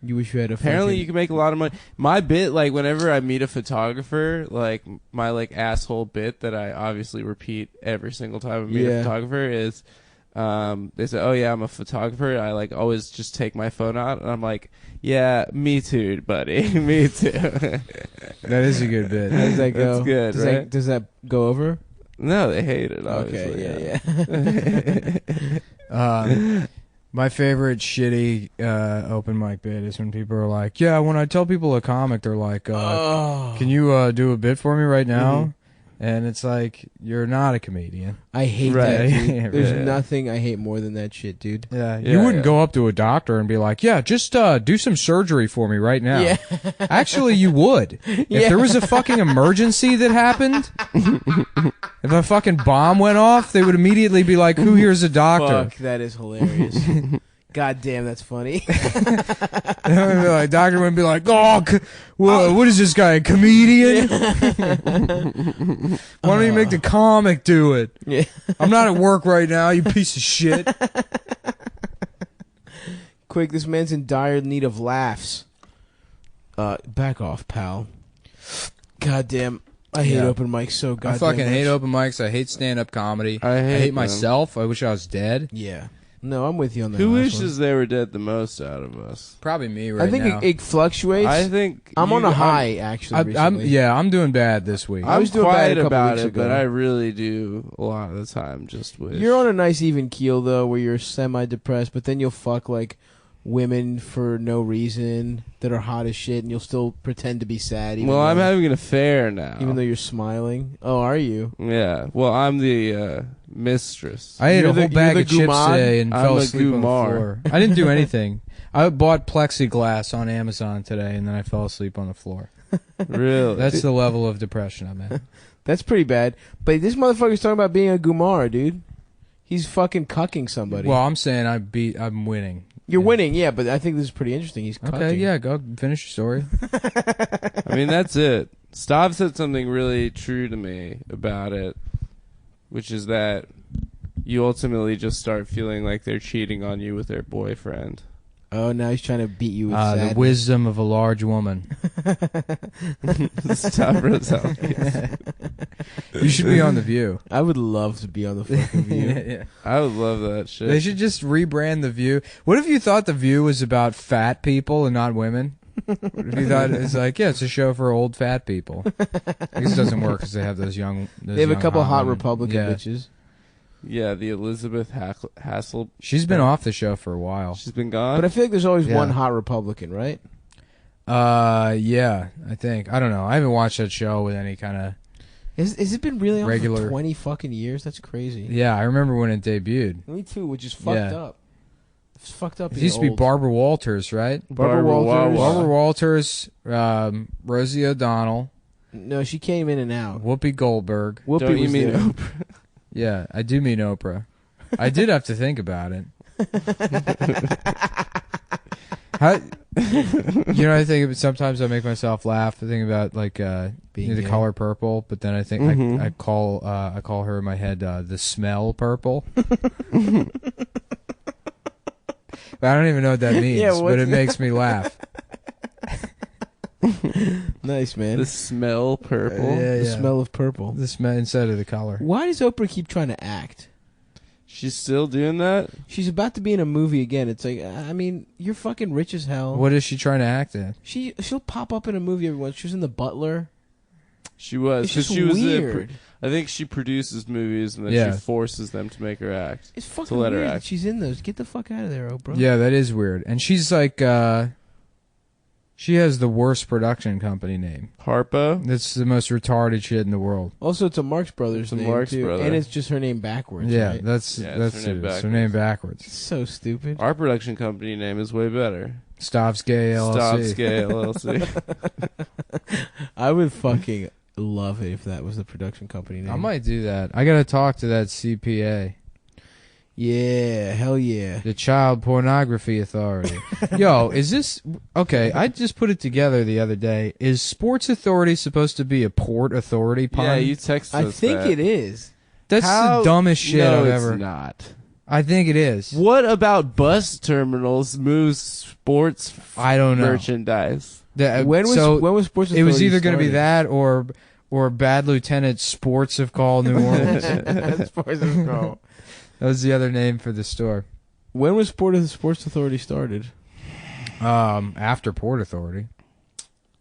S2: You wish you had a.
S1: apparently
S2: fucking-
S1: you can make a lot of money. My bit, like whenever I meet a photographer, like my like asshole bit that I obviously repeat every single time I meet a photographer is, they say, "Oh yeah, I'm a photographer." I like always just take my phone out, and I'm like, "Yeah, me too, buddy, me too."
S3: That is a good bit.
S2: How does that go?
S1: That's good,
S2: Does,
S1: right?
S2: does that go over?
S1: No, they hate it. Obviously.
S2: Okay, yeah.
S3: My favorite shitty open mic bit is when people are like, yeah, when I tell people a comic, they're like, can you do a bit for me right now? And it's like, you're not a comedian.
S2: I hate
S1: Right.
S2: that, dude.
S3: Yeah,
S2: There's
S3: right.
S2: nothing I hate more than that shit, dude.
S3: Yeah,
S1: Yeah,
S3: you wouldn't
S1: yeah.
S3: go up to a doctor and be like, yeah, just do some surgery for me right now.
S2: Yeah.
S3: Actually, you would. If there was a fucking emergency that happened, if a fucking bomb went off, they would immediately be like, who here's a doctor?
S2: Fuck, that is hilarious. God damn, that's funny.
S3: Doctor wouldn't be like, oh, what is this guy, a comedian? Why don't you make the comic do it?
S2: Yeah.
S3: I'm not at work right now, you piece of shit.
S2: Quick, this man's in dire need of laughs. Back off, pal. God damn. I hate
S3: Yeah.
S2: open mics so goddamn
S3: I fucking hate
S2: much.
S3: open mics. I hate stand-up comedy.
S1: I hate them.
S3: myself. I wish I was dead.
S2: Yeah. No, I'm with you on that.
S1: Who
S2: last
S1: wishes they were dead the most out of us?
S3: Probably me
S2: one. I think
S3: now.
S2: it fluctuates.
S1: I think
S2: I'm on
S1: you-
S2: a high, actually.
S3: I'm
S2: recently.
S3: I'm doing bad this week.
S2: I
S1: I'm
S2: was doing bad
S1: quiet
S2: a couple
S1: about
S2: weeks
S1: it, but
S2: ago.
S1: I really do a lot of the time just wish.
S2: You're on a nice even keel though, where you're semi-depressed, but then you'll fuck like women for no reason that are hot as shit, and you'll still pretend to be sad. Even
S1: Well,
S2: though,
S1: I'm having an affair now.
S2: even though you're smiling. Oh, are you?
S1: Yeah. Well, I'm the mistress.
S3: I ate
S2: You're
S3: a whole
S2: the-
S3: bag
S2: you're
S3: of
S2: the
S3: chips
S2: Gumad?
S3: today and
S1: I'm
S3: fell
S1: a
S3: asleep on the
S1: Gumar.
S3: floor. I didn't do anything. I bought plexiglass on Amazon today and then I fell asleep on the floor.
S1: Really?
S3: That's the level of depression I'm at.
S2: That's pretty bad. But this motherfucker's talking about being a Gumar, dude. He's fucking cucking somebody.
S3: Well, I'm saying I'm winning.
S2: You're
S3: yeah.
S2: winning, but I think this is pretty interesting. He's cucking.
S3: Okay, yeah, go finish your story.
S1: I mean, that's it. Stav said something really true to me about it, which is that you ultimately just start feeling like they're cheating on you with their boyfriend.
S2: Oh, now he's trying to beat you with
S3: the wisdom of a large woman.
S1: Stavros Halkias.
S3: You should be on The View.
S2: I would love to be on the fucking View.
S3: Yeah.
S1: I would love that shit.
S3: They should just rebrand The View. What if you thought The View was about fat people and not women? What if you thought it's like, yeah, it's a show for old fat people? I guess it doesn't work because they have those young.
S2: They have a couple hot
S3: women.
S2: Republican bitches.
S1: Yeah, the Elizabeth Hassel.
S3: She's been off the show for a while.
S1: She's been gone.
S2: But I feel like there's always one hot Republican, right?
S3: Yeah, I think. I don't know. I haven't watched that show with any kind of.
S2: Has it been really on
S3: regular
S2: for 20 fucking years? That's crazy.
S3: Yeah, I remember when it debuted.
S2: Me too, which is fucked up. It's fucked up.
S3: It used to be Barbara Walters, right?
S2: Barbara Walters.
S3: Barbara Walters, Rosie O'Donnell.
S2: No, she came in and out.
S3: Whoopi Goldberg.
S2: Whoopi
S1: Don't you
S2: was
S1: mean
S2: there.
S1: Oprah?
S3: Yeah, I do mean Oprah. I did have to think about it. I think sometimes I make myself laugh. I think about like the color purple, but then I think I call her in my head the smell purple. I don't even know what that means, but it makes me laugh.
S2: Nice, man.
S1: The smell purple.
S2: The smell of purple.
S3: The smell instead of the color.
S2: Why does Oprah keep trying to act?
S1: She's still doing that?
S2: She's about to be in a movie again. It's like, I mean, you're fucking rich as hell.
S3: What is she trying to act in?
S2: She'll pop up in a movie every once. She was in The Butler.
S1: She was.
S2: It's just
S1: she was
S2: weird.
S1: I think she produces movies and then she forces them to make her act.
S2: It's fucking
S1: to let
S2: weird
S1: her
S2: that
S1: act.
S2: she's in those. Get the fuck out of there, Oprah.
S3: Yeah, that is weird. And she's like, she has the worst production company name.
S1: Harpo?
S3: That's the most retarded shit in the world.
S2: Also, it's a Marx Brothers name,
S1: Marx
S2: too.
S1: brother.
S2: And it's just her name backwards,
S3: Yeah,
S2: right?
S3: that's
S1: her
S3: it. It's her name backwards.
S2: It's so stupid.
S1: Our production company name is way better.
S3: Stavros Gay LLC.
S1: Stavros Gay LLC.
S2: I would fucking love it if that was the production company name.
S3: I might do that. I gotta talk to that CPA.
S2: Yeah, hell yeah.
S3: The Child Pornography Authority. Yo, is this... Okay, I just put it together the other day. Is Sports Authority supposed to be a port authority pun?
S1: Yeah, you texted
S2: I
S1: us
S2: think
S1: that.
S2: it is.
S3: That's the dumbest shit
S1: no,
S3: I've
S1: it's
S3: ever...
S1: not.
S3: I think it is.
S1: What about bus terminals moves sports
S3: I don't know.
S1: merchandise?
S2: When was Sports Authority
S3: It was either going to be
S2: started?
S3: that or Bad Lieutenant Sports of Call New Orleans.
S2: Sports of Call.
S3: That was the other name for the store.
S2: When was Sports Authority started?
S3: After Port Authority.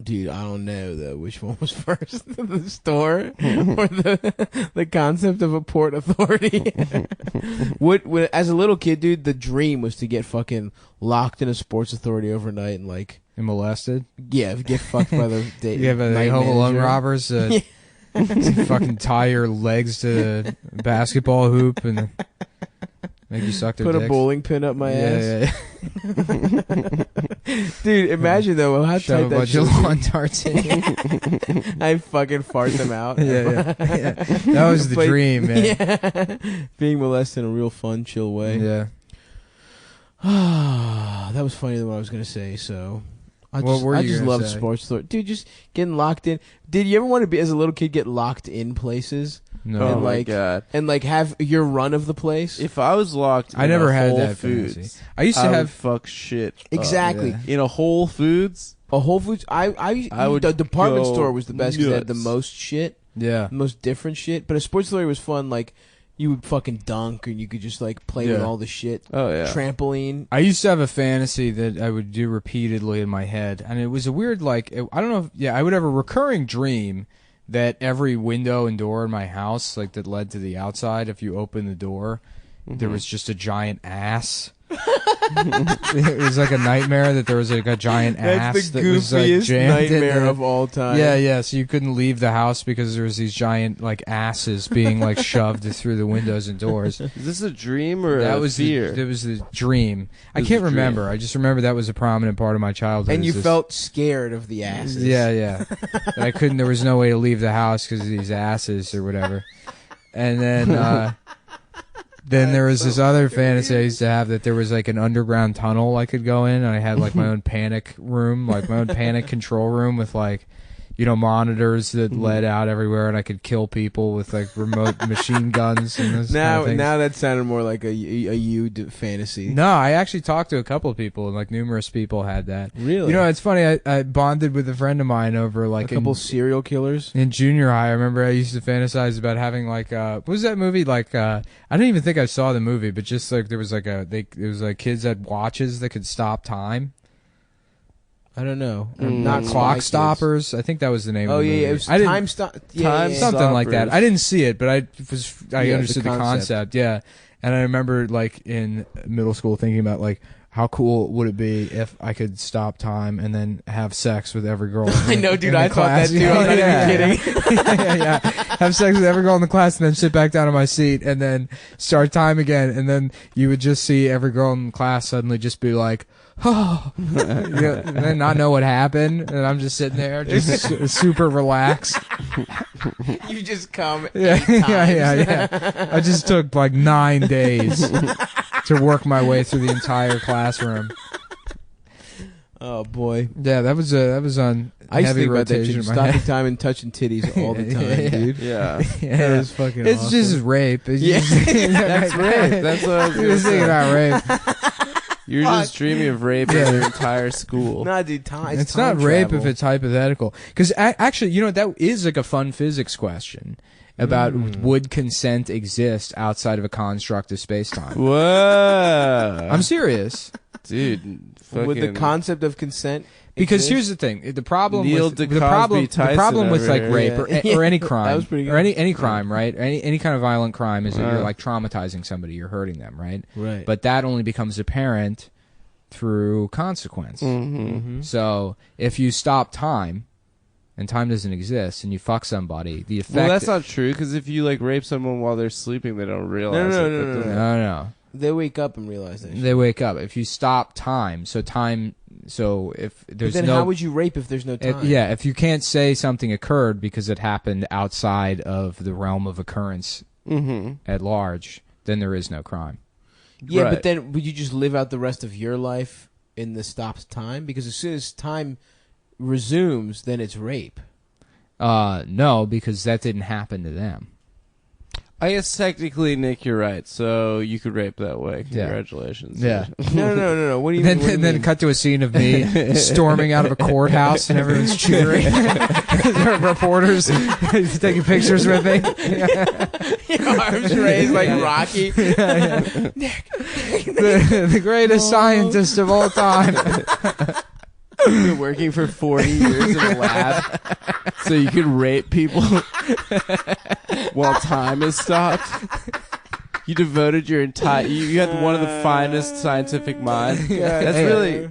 S2: Dude, I don't know though. Which one was first, the store or the concept of a port authority? What as a little kid, dude, the dream was to get fucking locked in a Sports Authority overnight and like
S3: And molested.
S2: get fucked by the
S3: You have a
S2: night
S3: Home Alone
S2: manager.
S3: robbers. Fucking tie your legs to the basketball hoop and make you suck their
S2: Put
S3: dicks.
S2: a bowling pin up my ass.
S3: Yeah.
S2: Dude, imagine though how
S3: Shove
S2: tight
S3: a
S2: that
S3: bunch
S2: shit
S3: of
S2: would be.
S3: lawn darts in you.
S2: I fucking fart them out.
S3: Yeah. That was the
S2: Like,
S3: dream, man.
S2: Yeah. Being molested in a real fun, chill way.
S3: Yeah.
S2: That was funnier than what I was gonna say. So, I
S3: What were you
S2: just
S3: gonna
S2: love
S3: say?
S2: Sports Authority, dude. Just getting locked in. Did you ever want to be as a little kid get locked in places
S3: No.
S1: Oh
S2: And,
S1: my
S2: like,
S1: god!
S2: and like have your run of the place?
S1: If I was locked,
S3: I
S1: in
S3: never
S1: a
S3: had
S1: Whole
S3: that
S1: Foods,
S3: fantasy. I used to
S1: would
S3: have
S1: fuck shit. up.
S2: Exactly.
S3: yeah.
S1: In a Whole Foods.
S2: A Whole Foods. I
S1: would
S2: the department
S1: go
S2: store was the best because they had the
S1: nuts.
S2: most shit,
S3: Yeah.
S2: the most different shit. But a Sports Authority was fun. Like you would fucking dunk and you could just like play with
S3: Yeah.
S2: all the shit.
S1: Oh yeah.
S2: Trampoline.
S3: I used to have a fantasy that I would do repeatedly in my head, and it was a weird, like, I don't know, I would have a recurring dream that every window and door in my house, like, that led to the outside, if you open the door, there was just a giant ass. It was like a nightmare that there was like a giant ass
S2: That's the
S3: that was like
S2: goofiest
S3: jammed in
S2: nightmare
S3: there.
S2: of all time.
S3: Yeah, so you couldn't leave the house because there was these giant like asses being like shoved through the windows and doors.
S1: Is this a dream or
S3: That
S1: a
S3: was
S1: fear?
S3: that was the dream. I
S1: was
S3: can't
S1: the dream.
S3: remember. I just remember that was a prominent part of my childhood.
S2: And you
S3: is this-
S2: felt scared of the asses.
S3: Yeah. That I couldn't. There was no way to leave the house because of these asses or whatever. And then there was this other fantasy I used to have that there was like an underground tunnel I could go in, and I had like my own panic room, like my own panic control room with like, monitors that led out everywhere, and I could kill people with like remote machine guns and those kind of things.
S2: Now that sounded more like a fantasy.
S3: No, I actually talked to a couple of people, and like numerous people had that.
S2: Really?
S3: It's funny. I bonded with a friend of mine over like
S2: a couple serial killers
S3: in junior high. I remember I used to fantasize about having like what was that movie? Like I don't even think I saw the movie, but just like there was like it was like kids had watches that could stop time.
S2: I don't know.
S3: Not Clock Stoppers. I think that was the name of the movie.
S2: It was Time
S3: Something
S2: Stoppers.
S3: like that. I didn't see it, but I understood
S2: the
S3: the concept. Yeah. And I remember like in middle school thinking about like how cool would it be if I could stop time and then have sex with every girl
S2: I know, dude. I thought
S3: class.
S2: that too. I'm not even kidding.
S3: yeah. Have sex with every girl in the class and then sit back down on my seat and then start time again. And then you would just see every girl in the class suddenly just be like, oh, and then not know what happened, and I'm just sitting there, just super relaxed.
S2: You just come.
S3: Yeah. I just took like 9 days to work my way through the entire classroom.
S2: Oh boy.
S3: Yeah, that was on.
S2: I used to
S3: heavy
S2: think about that
S3: rotation
S2: shit,
S3: in my head.
S2: stopping time and touching titties all the time, dude.
S1: Yeah.
S2: That was fucking
S3: It's
S2: awesome.
S3: just rape. It's
S1: That's rape. That's what I was
S3: You're
S1: gonna
S3: just thinking
S1: say.
S3: about rape.
S1: You're just dreaming of rape in your entire school.
S2: Nah, dude,
S3: It's not rape if it's hypothetical. Because actually, that is like a fun physics question about would consent exist outside of a construct of space-time.
S1: Whoa.
S3: I'm serious.
S1: Dude.
S2: Would the concept of consent
S3: Because
S2: exist?
S3: here's the thing: the problem
S1: Neil
S3: with
S1: deCosby
S3: the problem with like
S1: Tyson
S3: rape
S1: over
S3: or any crime,
S2: That was pretty good.
S3: or any crime, right? Any kind of violent crime is that you're like traumatizing somebody, you're hurting them, right?
S2: Right.
S3: But that only becomes apparent through consequence. So if you stop time, and time doesn't exist, and you fuck somebody, the effect.
S1: Well, that's not true, because if you like rape someone while they're sleeping, they don't realize it.
S3: No.
S2: They wake up and realize that.
S3: They wake up. If you stop time, so if there's
S2: then
S3: no,
S2: how would you rape if there's no time?
S3: if you can't say something occurred because it happened outside of the realm of occurrence at large, then there is no crime.
S2: Yeah,
S1: Right.
S2: but then would you just live out the rest of your life in the stopped time? Because as soon as time resumes, then it's rape.
S3: No, because that didn't happen to them.
S1: I guess technically, Nick, you're right. So you could rape that way. Congratulations.
S3: Yeah.
S2: No. What do you mean?
S3: Then cut to a scene of me storming out of a courthouse and everyone's cheering. Reporters taking pictures with me.
S2: Arms raised like Rocky.
S3: Nick, the greatest scientist of all time.
S1: You've been working for 40 years in a lab, so you could rape people while time is stopped. You devoted your entire. You had one of the finest scientific minds. That's really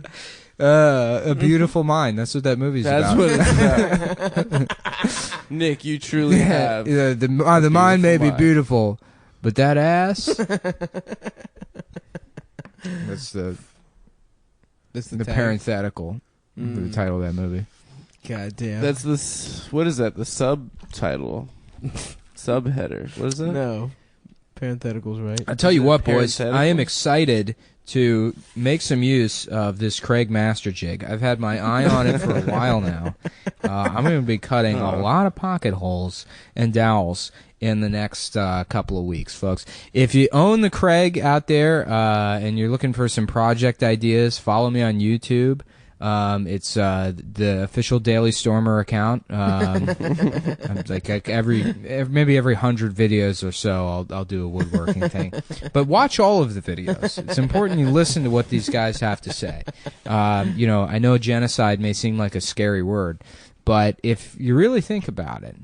S3: a beautiful mind. That's what that movie's
S1: that's
S3: about.
S1: what it's about. Nick, you truly have.
S3: The mind may be
S1: mind.
S3: beautiful, but that ass. That's the
S2: tag.
S3: parenthetical. The title of that movie.
S2: God damn.
S1: That's the. What is that? The subtitle, subheader. What is that?
S2: No. Parentheticals, right?
S3: I tell you what, boys,
S1: parenthetical?
S3: I am excited to make some use of this Craig Master jig. I've had my eye on it for a while now. I'm going to be cutting a lot of pocket holes and dowels in the next couple of weeks, folks. If you own the Craig out there and you're looking for some project ideas, follow me on YouTube. It's the official Daily Stormer account. I'm like maybe every 100 videos or so, I'll do a woodworking thing. But watch all of the videos. It's important you listen to what these guys have to say. I know genocide may seem like a scary word, but if you really think about it,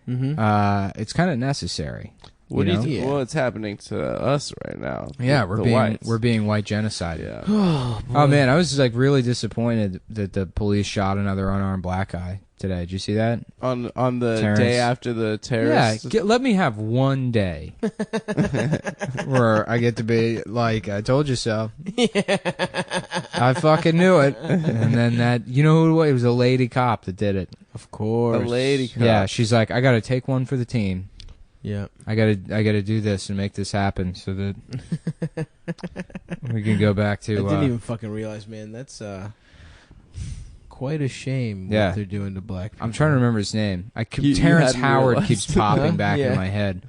S3: it's kind of necessary.
S1: What do you think?
S2: Yeah.
S1: Well, it's happening to us right now.
S3: Yeah,
S1: the
S3: we're being white genocide.
S1: Yeah.
S3: Oh man, I was like really disappointed that the police shot another unarmed black guy today. Did you see that?
S1: On the
S3: Terrorists.
S1: day after the terrorists.
S3: Yeah, let me have one day where I get to be like, I told you so. I fucking knew it. And then that, you know who it was? It was a lady cop that did it.
S2: Of course.
S1: A lady cop.
S3: Yeah, she's like, I got to take one for the team.
S2: Yeah.
S3: I gotta do this and make this happen so that we can go back to.
S2: I didn't even fucking realize, man. That's quite a shame
S3: Yeah.
S2: what they're doing to black people.
S3: I'm trying to remember his name.
S1: You
S3: Terrence
S1: hadn't
S3: Howard
S1: realized.
S3: keeps popping back
S2: Yeah.
S3: in my head.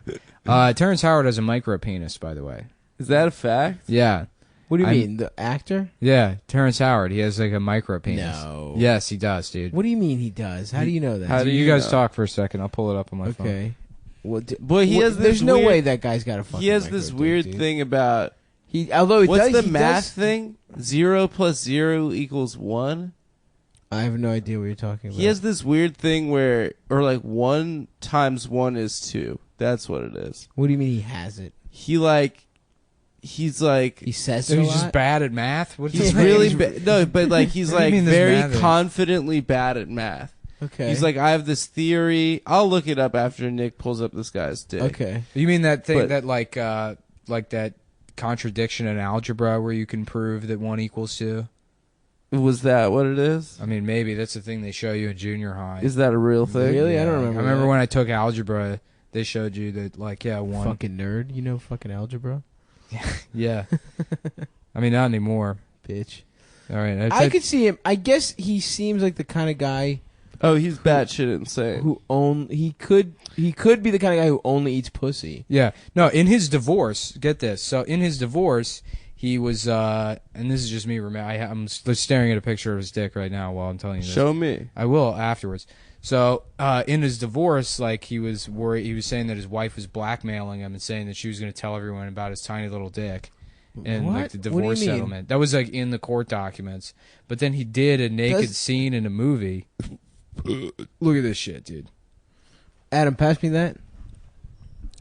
S3: Terrence Howard has a micro penis, by the way.
S1: Is that a fact?
S3: Yeah.
S2: What do you
S3: I'm-
S2: mean, the actor?
S3: Yeah, Terrence Howard. He has like a micro penis.
S2: No.
S3: Yes, he does, dude.
S2: What do you mean he does? How do you know that?
S1: How do
S3: you
S1: you
S3: guys
S1: know?
S3: talk for a second. I'll pull it up on my phone.
S2: Okay. Well,
S1: Boy, he has this
S2: there's no
S1: weird-
S2: way that guy's got a fucking
S1: He has
S2: micro
S1: this
S2: dick,
S1: weird
S2: dude.
S1: thing about
S2: Although
S1: what's
S2: does,
S1: the
S2: he
S1: math
S2: does,
S1: thing? 0 + 0 = 1.
S2: I have no idea what you're talking about.
S1: He has this weird thing where, or like 1 × 1 is 2. That's what it is.
S2: What do you mean he has it?
S1: He's like,
S2: He says
S3: So
S2: it a
S3: he's
S2: lot?
S3: just bad at math? What's
S1: he's
S3: his name?
S1: really no, but like he's
S3: What do you
S1: like
S3: mean this
S1: very
S3: math is?
S1: confidently bad at math.
S2: Okay.
S1: He's like, I have this theory. I'll look it up after Nick pulls up this guy's dick.
S2: okay.
S3: You mean that thing
S1: But-
S3: that like that contradiction in algebra where you can prove that 1 = 2?
S1: Was that what it is?
S3: I mean, maybe that's the thing they show you in junior high.
S1: Is that a real thing?
S2: Really? I don't
S3: Yeah.
S2: remember
S3: I remember
S2: that.
S3: when I took algebra, they showed you that like 1.
S2: Fucking nerd. You know fucking algebra?
S3: Yeah. I mean, not anymore.
S2: Bitch.
S3: All right.
S2: I could see him. I guess he seems like the kind of guy
S1: Oh, he's batshit insane.
S2: who he could be the kind of guy who only eats pussy.
S3: Yeah. No, in his divorce, get this. So in his divorce, he was, and this is just me. I'm staring at a picture of his dick right now while I'm telling you this.
S1: Show me.
S3: I will afterwards. So in his divorce, like he was worried. He was saying that his wife was blackmailing him and saying that she was going to tell everyone about his tiny little dick. And
S2: What?
S3: like the
S2: What do you
S3: divorce
S2: mean?
S3: settlement. That was like in the court documents. But then he did a naked
S2: Does-
S3: scene in a movie. Look at this shit, dude.
S2: Adam, pass me that.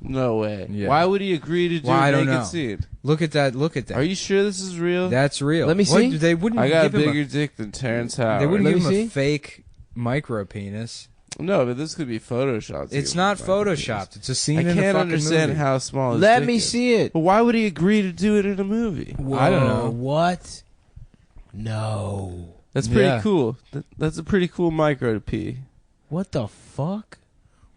S1: No way.
S3: Yeah.
S1: Why would he agree to do
S3: Well, I
S1: a
S3: don't
S1: naked
S3: know.
S1: scene?
S3: Look at that. Look at that.
S1: Are you sure this is real?
S3: That's real.
S2: Let me
S3: What?
S2: see.
S3: They wouldn't
S1: I got a
S3: give him
S1: bigger dick than Terrence
S3: They
S1: Howard.
S3: wouldn't
S2: Let
S3: give
S2: me
S3: him a
S2: see.
S3: fake micro penis.
S1: No, but this could be photoshopped.
S3: It's not photoshopped. It's a scene
S1: I
S3: in a
S1: can't
S3: fucking
S1: understand
S3: movie.
S1: how small his
S2: Let
S1: dick
S2: me
S1: is.
S2: see it.
S1: But why would he agree to do it in a movie?
S3: I don't know.
S2: What? No.
S1: That's pretty
S3: Yeah.
S1: cool. That's a pretty cool micro to pee.
S2: What the fuck?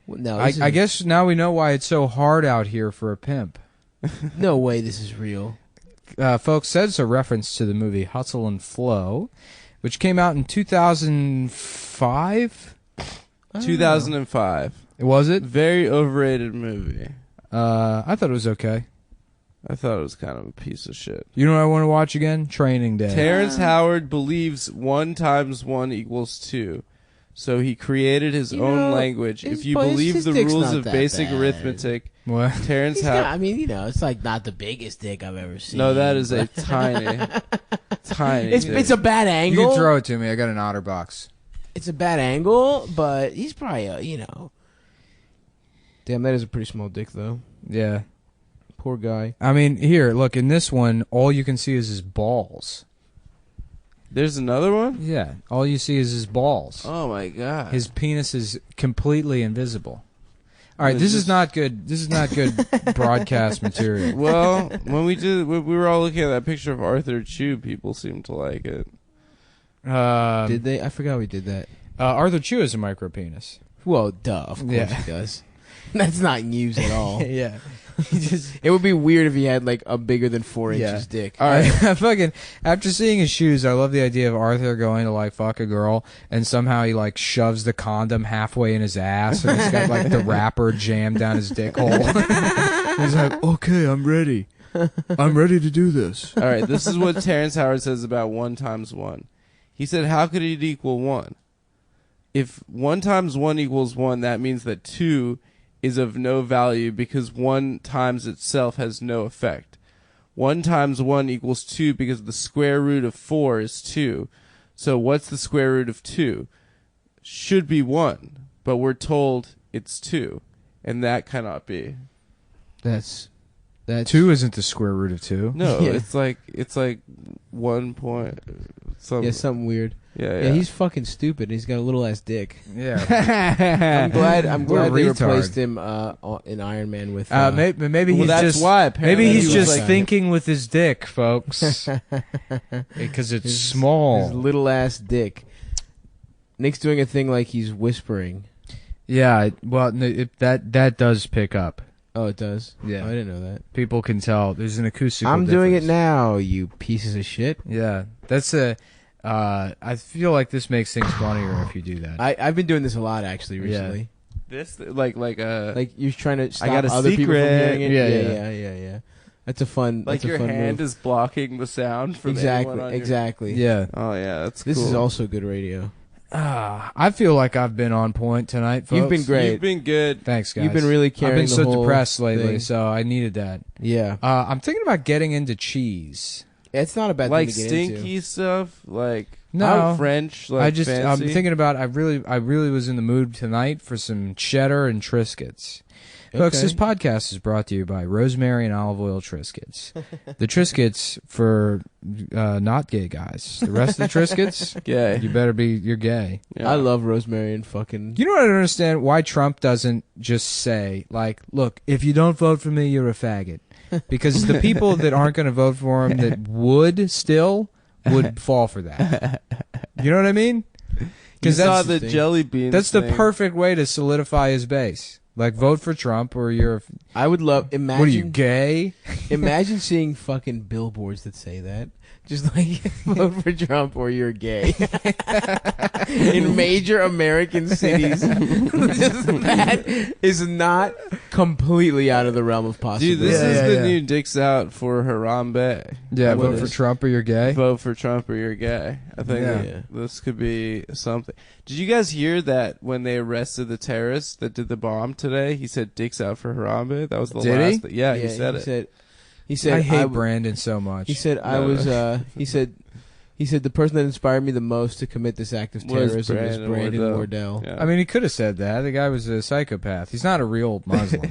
S2: No,
S3: I
S2: this is-
S3: guess now we know why it's so hard out here for a pimp.
S2: no way this is real.
S3: Folks, that's a reference to the movie Hustle and Flow, which came out in 2005.
S1: 2005.
S3: Was it?
S1: Very overrated movie.
S3: I thought it was okay.
S1: I thought it was kind of a piece of shit.
S3: You know what I want to watch again? Training Day.
S1: Terrence Howard believes 1 × 1 = 2. So he created his
S2: You
S1: own
S2: know,
S1: language.
S2: his-
S1: If you
S2: but his
S1: believe the
S2: dick's
S1: rules
S2: not
S1: of
S2: that
S1: basic
S2: bad.
S1: arithmetic,
S3: What?
S1: Terrence
S2: He's got,
S1: Howard.
S2: I mean, it's like not the biggest dick I've ever seen.
S1: No, that is a tiny.
S2: It's
S1: dick.
S2: a bad
S3: You
S2: angle.
S3: can throw it to me. I got an otter box.
S2: It's a bad angle, but he's probably Damn, that is a pretty small dick though.
S3: Yeah.
S2: Poor guy.
S3: I mean, here, look, in this one, all you can see is his balls.
S1: There's another one?
S3: Yeah. All you see is his balls.
S1: Oh my god.
S3: His penis is completely invisible. All right,
S1: It's
S3: this is
S1: just-
S3: not good. This is not good broadcast material.
S1: Well, when we were all looking at that picture of Arthur Chu, people seemed to like it.
S2: Did they? I forgot we did that.
S3: Arthur Chu is a micro penis.
S2: Well, duh. Of course
S3: Yeah.
S2: he does. That's not news at all.
S3: Yeah.
S2: It would be weird if he had like a bigger than 4
S3: Yeah.
S2: inches dick.
S3: All right, fucking. After seeing his shoes, I love the idea of Arthur going to like fuck a girl, and somehow he like shoves the condom halfway in his ass, and he's got like the wrapper jammed down his dick hole. He's like, "Okay, I'm ready. I'm ready to do this."
S1: All right, this is what Terrence Howard says about 1 × 1. He said, "How could it equal 1? If 1 × 1 = 1, that means that 2 is of no value because 1 times itself has no effect. 1 × 1 = 2 because the square root of 4 is 2. So what's the square root of 2? Should be 1, but we're told it's 2, and that cannot be."
S2: That's
S3: 2 isn't the square root of 2.
S1: No,
S2: Yeah.
S1: it's like 1 point.
S2: something weird.
S1: Yeah,
S2: Yeah, he's fucking stupid. He's got a little ass dick.
S3: Yeah.
S2: I'm glad
S3: What a
S2: they
S3: retard.
S2: replaced him in Iron Man with.
S3: Maybe
S1: Well,
S3: he's
S1: that's
S3: just
S1: why. Apparently
S3: maybe
S1: he
S3: he's
S1: was
S3: just
S1: like-
S3: thinking with his dick, folks, because it's
S2: his
S3: small.
S2: little ass dick. Nick's doing a thing like he's whispering.
S3: Yeah, well, that does pick up.
S2: Oh, it does?
S3: Yeah.
S2: Oh, I didn't know that.
S3: People can tell. There's an acoustic.
S2: I'm doing it now, you pieces of shit.
S3: Yeah, that's a. I feel like this makes things funnier if you do that.
S2: I've been doing this a lot actually recently.
S1: This like
S2: you're trying to stop
S1: I got a
S2: other people from
S1: secret.
S2: hearing it. Yeah. That's a fun.
S1: like
S2: that's a
S1: your
S2: fun
S1: hand
S2: move.
S1: is blocking the sound from anyone on
S2: Exactly.
S3: Yeah.
S1: Oh yeah, that's
S2: This
S1: cool.
S2: is also good radio.
S3: I feel like I've been on point tonight, folks.
S2: You've been great.
S1: You've been good.
S3: Thanks, guys.
S2: You've been really
S3: I've
S2: carrying
S3: been
S2: the
S3: so
S2: whole
S3: depressed lately,
S2: thing.
S3: so I needed that.
S2: Yeah.
S3: I'm thinking about getting into cheese.
S2: It's not a bad
S1: Like
S2: thing to get
S1: stinky
S2: into.
S1: stuff, like
S3: No.
S1: out French. Like
S3: I'm
S1: fancy.
S3: thinking about. I really was in the mood tonight for some cheddar and Triscuits. Folks,
S2: Okay.
S3: this podcast is brought to you by Rosemary and Olive Oil Triscuits. The Triscuits for not gay guys. The rest of the Triscuits,
S1: gay.
S3: you're gay.
S1: Yeah.
S2: I love rosemary and fucking.
S3: You know what I don't understand? Why Trump doesn't just say, like, look, if you don't vote for me, you're a faggot. Because the people that aren't going to vote for him that would fall for that. You know what I mean?
S1: You saw
S2: that's
S1: the jelly beans.
S3: That's the
S1: thing.
S3: perfect way to solidify his base. Like, vote for Trump or you're...
S2: I would love. Imagine.
S3: What are you, gay?
S2: Imagine seeing fucking billboards that say that. Just like vote for Trump or you're gay. In major American cities. Just that is not completely out of the realm of possibility.
S1: Dude, this is
S3: Yeah,
S1: the
S3: yeah.
S1: new Dicks Out for Harambe.
S3: Yeah,
S1: What
S3: vote for
S1: is-
S3: Trump or you're gay?
S1: Vote for Trump or you're gay. I think
S3: Yeah.
S1: that this could be something. Did you guys hear that when they arrested the terrorist that did the bomb today? He said "Dicks out for Harambe." That was the
S3: Did
S1: last.
S3: he?
S1: Yeah, he said it.
S2: He said,
S3: I hate
S2: w-
S3: Brandon so much.
S2: He said, I
S1: No.
S2: was, he said the person that inspired me the most to commit this act of
S1: Was
S2: terrorism was
S1: Brandon
S2: Brandon
S1: Wardell.
S2: Wardell.
S1: Yeah.
S3: I mean, he could have said that. The guy was a psychopath. He's not a real Muslim.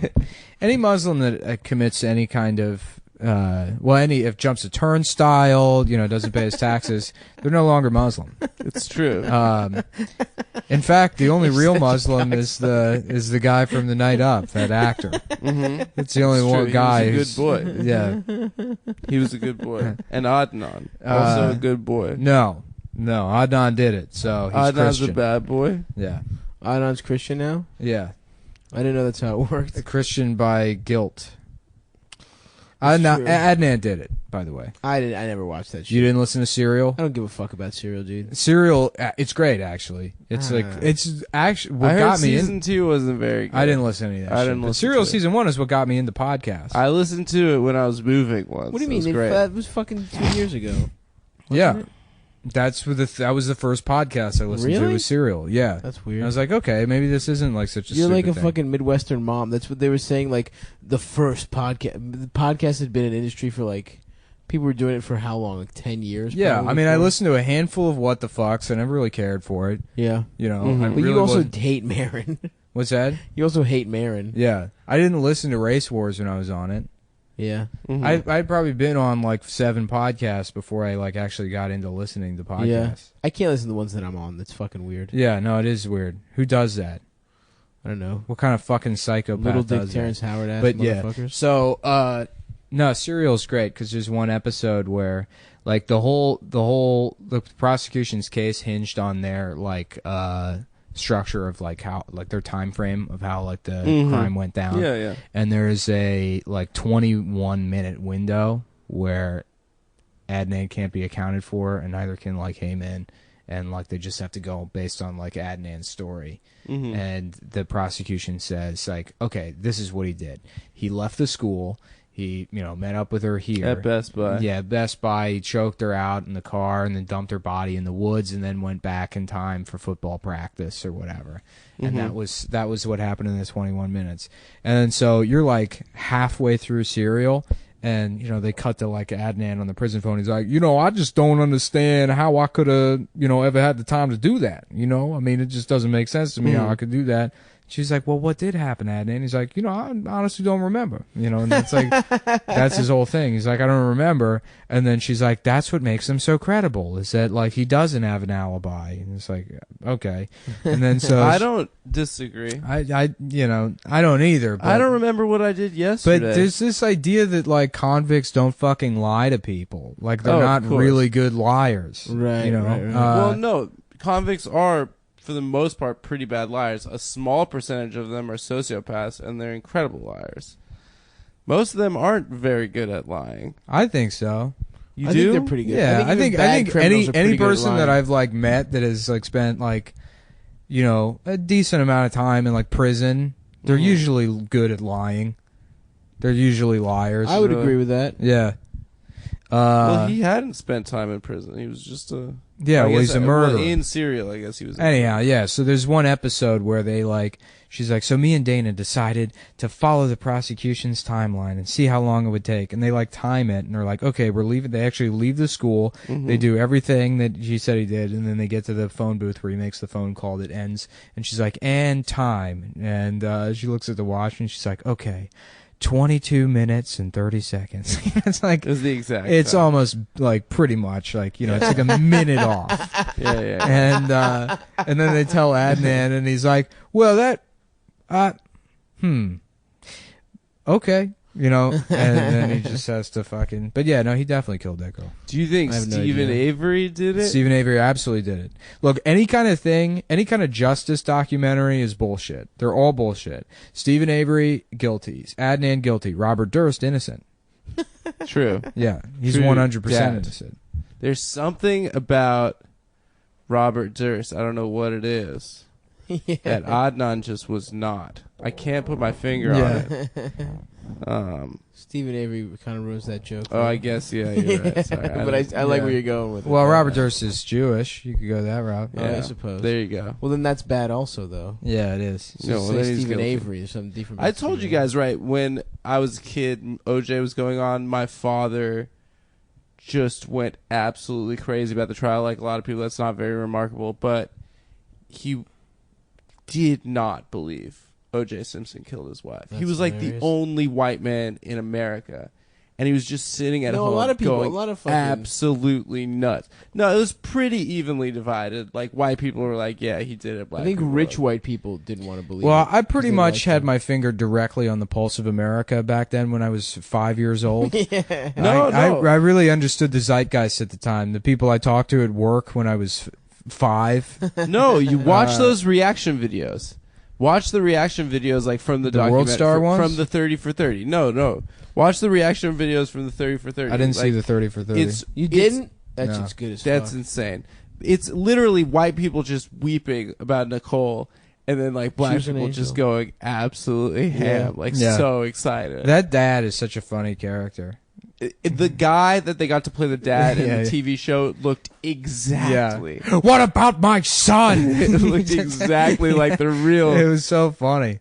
S3: Any Muslim that commits any kind of, if jumps a turnstile, doesn't pay his taxes, they're no longer Muslim.
S1: It's true.
S3: In fact, the only real Muslim is the guy from The Night Up, that actor.
S1: Mm-hmm.
S3: It's the only
S1: It's
S3: one
S1: true.
S3: guy
S1: He
S3: who's
S1: was a good boy.
S3: Yeah.
S1: He was a good boy. And Adnan, also a good boy.
S3: No, Adnan did it, so he's
S1: Adnan's
S3: Christian.
S1: a bad boy.
S3: Yeah,
S2: Adnan's Christian now?
S3: yeah,
S2: I didn't know that's how it worked.
S3: a Christian by guilt.
S2: That's
S3: Adnan,
S2: true.
S3: Adnan did it, by the way.
S2: I never watched that shit.
S3: You didn't listen to Serial?
S2: I don't give a fuck about Serial, dude.
S3: Serial, it's great actually. It's it's actually what
S1: I heard
S3: got me
S1: season 2 wasn't very good.
S3: I didn't listen to any of that.
S1: I
S3: shit,
S1: didn't
S3: but
S1: listen
S3: Serial
S1: to it.
S3: season 1 is what got me into podcasts.
S1: I listened to it when I was moving once.
S2: What do you
S1: It
S2: mean?
S1: was great.
S2: That was fucking 2 years ago.
S3: yeah,
S2: it?
S3: that was the first podcast I listened to.
S2: Really?
S3: Was Serial. Yeah,
S2: That's weird.
S3: and I was like, okay, maybe this isn't like such a.
S2: You're like a
S3: stupid thing.
S2: fucking Midwestern mom. That's what they were saying. Like the first podcast. The podcast had been in industry for like people were doing it for how long? Like 10 years.
S3: Yeah,
S2: probably
S3: I mean, I
S2: before?
S3: listened to a handful of what the fucks. I never really cared for it.
S2: Yeah,
S3: You know,
S1: Mhm.
S3: I
S2: but
S3: really
S2: you also
S3: wasn't-
S2: hate Marin.
S3: what's that?
S2: You also hate Marin.
S3: Yeah, I didn't listen to Race Wars when I was on it.
S2: Yeah.
S1: Mhm.
S3: I'd probably been on like 7 podcasts before I like actually got into listening to podcasts.
S2: Yeah. I can't listen to the ones that I'm on. That's fucking weird.
S3: Yeah, no, it is weird. Who does that?
S2: I don't know.
S3: What kind of fucking psychopath
S2: Little Dick
S3: does
S2: Terrence Howard ass
S3: But yeah.
S2: motherfuckers.
S3: So, no, Serial's great because there's one episode where like the prosecution's case hinged on their like structure of like how like their time frame of how like the crime went down.
S1: Yeah, yeah.
S3: And there's a like 21-minute window where Adnan can't be accounted for, and neither can like Hackman, and like they just have to go based on like Adnan's story.
S1: Mhm.
S3: And the prosecution says like, okay, this is what he did. He left the school. He met up with her here
S1: At Best Buy.
S3: Yeah, Best Buy. He choked her out in the car and then dumped her body in the woods, and then went back in time for football practice or whatever. And that was what happened in the 21 minutes. And then so you're like halfway through Serial, and they cut to like Adnan on the prison phone. He's like, I just don't understand how I could have ever had the time to do that. I mean, it just doesn't make sense to me how I could do that. She's like, well, what did happen, Adnan? He's like, I honestly don't remember. And that's like, that's his whole thing. He's like, I don't remember. And then she's like, that's what makes him so credible, is that like he doesn't have an alibi. And it's like, okay. And then so
S1: I don't disagree.
S3: I don't either. But,
S1: I don't remember what I did yesterday.
S3: But there's this idea that like convicts don't fucking lie to people. Like they're
S1: Oh,
S3: not
S1: of course.
S3: really good liars.
S2: Right, right.
S1: well, no, convicts are, for the most part, pretty bad liars. A small percentage of them are sociopaths, and they're incredible liars. Most of them aren't very good at lying.
S3: I think so.
S2: I think they're pretty good.
S3: Yeah, I think any person that
S2: I
S3: I've like met that has like spent like, you know, a decent amount of time in like prison, they're usually good at lying. They're usually liars.
S2: I would agree with that.
S3: Yeah.
S1: Well, he hadn't spent time in prison. He was just a...
S3: Yeah, well, he's a murderer.
S1: Well, in Serial, I guess he was...
S3: Anyhow, yeah, so there's one episode where they, like... She's like, so me and Dana decided to follow the prosecution's timeline and see how long it would take. And they, like, time it, and they're like, okay, we're leaving... They actually leave the school. They do everything that she said he did, and then they get to the phone booth where he makes the phone call that ends. And she's like, and time. And she looks at the watch, and she's like, okay... 22 minutes and 30 seconds. It's like
S1: it's the exact.
S3: It's
S1: time.
S3: almost like pretty much like, you know, it's like a minute off.
S1: Yeah.
S3: And then they tell Adnan, and he's like, "Well, that, okay." You know, and then he just has to fucking. But yeah, no, he definitely killed that girl.
S1: Do you think Stephen Avery did it?
S3: Stephen Avery absolutely did it. Look, any kind of thing, any kind of justice documentary is bullshit. They're all bullshit. Stephen Avery, guilty. Adnan, guilty. Robert Durst, innocent.
S1: True.
S3: Yeah, he's 100% innocent.
S1: There's something about Robert Durst, I don't know what it is, that Adnan just was not. I can't put my finger on it.
S2: Stephen Avery kind of ruins that joke.
S1: Oh, I guess, yeah, you're right. Sorry,
S2: but I like where you're going with it.
S3: Well, Robert Durst is Jewish. You could go that route.
S2: Yeah, I suppose.
S1: There you go.
S2: Well, then that's bad also, though.
S3: Yeah, it is.
S2: So
S1: no, well,
S2: Stephen Avery or something different.
S1: I told you guys, right, when I was a kid, OJ was going on, my father just went absolutely crazy about the trial. Like a lot of people, that's not very remarkable, but he did not believe O.J. Simpson killed his wife. He was like the only white man in America, and he was just sitting at home.
S2: A lot of people,
S1: going absolutely nuts. No, it was pretty evenly divided. Like white people were like, "Yeah, he did it." Black
S2: I think
S1: people
S2: rich white people didn't want to believe.
S3: Well,
S2: it
S3: I pretty much had my finger directly on the pulse of America back then when I was 5 years old. I really understood the zeitgeist at the time. The people I talked to at work when I was 5.
S1: No, you watch those reaction videos. Watch the reaction videos like from the
S3: World Star ones?
S1: From the 30 for 30. No. Watch the reaction videos from the 30 for 30.
S3: I didn't see the 30 for 30.
S2: You didn't? That's
S3: No.
S2: just good as
S1: That's
S2: fuck.
S1: insane. It's literally white people just weeping about Nicole, and then like black people just going absolutely ham, so excited.
S3: That dad is such a funny character.
S1: The guy that they got to play the dad in the TV show looked exactly.
S3: Yeah. What about my son?
S1: It looked exactly like the real.
S3: It was so funny.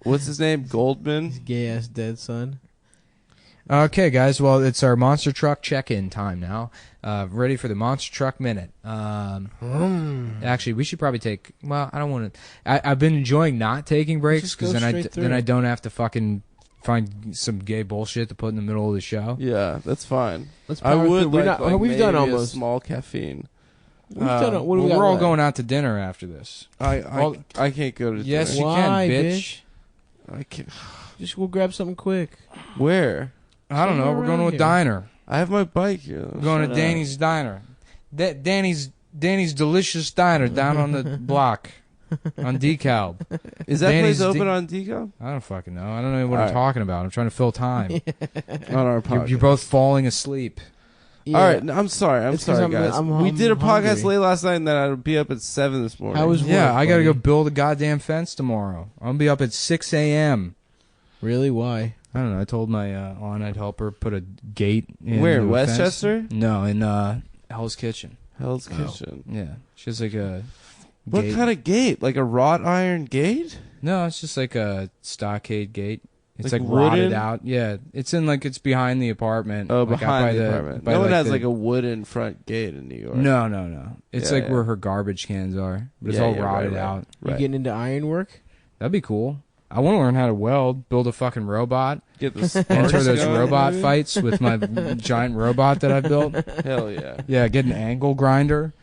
S1: What's his name? Goldman?
S2: His gay ass dead son.
S3: Okay, guys. Well, it's our monster truck check-in time now. Ready for the monster truck minute. Actually, we should probably take. Well, I don't want to. I've been enjoying not taking breaks because then I don't have to fucking find some gay bullshit to put in the middle of the show.
S1: Yeah, that's fine.
S2: I would. We've done
S1: maybe
S2: almost
S1: a small caffeine.
S2: We've done. What do we got
S3: we're all
S2: left?
S3: going out to dinner after this.
S1: I can't go to.
S3: Yes,
S1: dinner.
S3: you
S2: Why,
S3: can, bitch.
S1: I can't.
S2: Just go grab something quick.
S1: Where?
S3: I don't know. We're going to a
S2: here.
S3: diner.
S1: I have my bike here.
S3: We're going to Danny's Diner. Danny's Delicious Diner down on the block on DeKalb.
S1: Is that
S3: Danny's
S1: place open on DeKalb?
S3: I don't fucking know. I don't know what I'm talking about. I'm trying to fill time.
S1: On our podcast.
S3: You're both falling asleep.
S2: Yeah.
S1: All right, I'm sorry. I'm sorry, guys. We did a podcast
S2: hungry.
S1: late last night, and then I'd be up at 7 this morning.
S2: How was
S3: Yeah,
S2: work,
S3: I got to
S2: buddy?
S3: go build a goddamn fence tomorrow. I'm going to be up at 6 a.m.
S2: Really? Why?
S3: I don't know. I told my on-night helper put a gate in.
S1: Where,
S3: the
S1: Westchester?
S3: fence. No, in Hell's Kitchen.
S1: Hell's Kitchen.
S3: Yeah. She has like a
S1: What
S3: gate.
S1: kind of gate? Like a wrought iron gate?
S3: No, it's just like a stockade gate. It's
S1: Like
S3: like rotted
S1: wooden?
S3: out. Yeah, it's behind the apartment.
S1: Oh,
S3: like out
S1: behind
S3: by
S1: the apartment.
S3: by
S1: No one
S3: like
S1: has
S3: the-
S1: like a wooden front gate in New York.
S3: No. It's
S1: Yeah,
S3: like
S1: yeah.
S3: where her garbage cans are. But it's
S1: Yeah,
S3: all
S1: yeah,
S3: rotted
S1: right.
S3: out.
S2: You
S1: Right.
S2: getting into ironwork?
S3: That'd be cool. I want to learn how to weld, build a fucking robot,
S1: Get the
S3: enter
S1: sparks
S3: those
S1: going,
S3: robot
S1: maybe?
S3: fights with my giant robot that I built.
S1: Hell yeah.
S3: Yeah, get an angle grinder.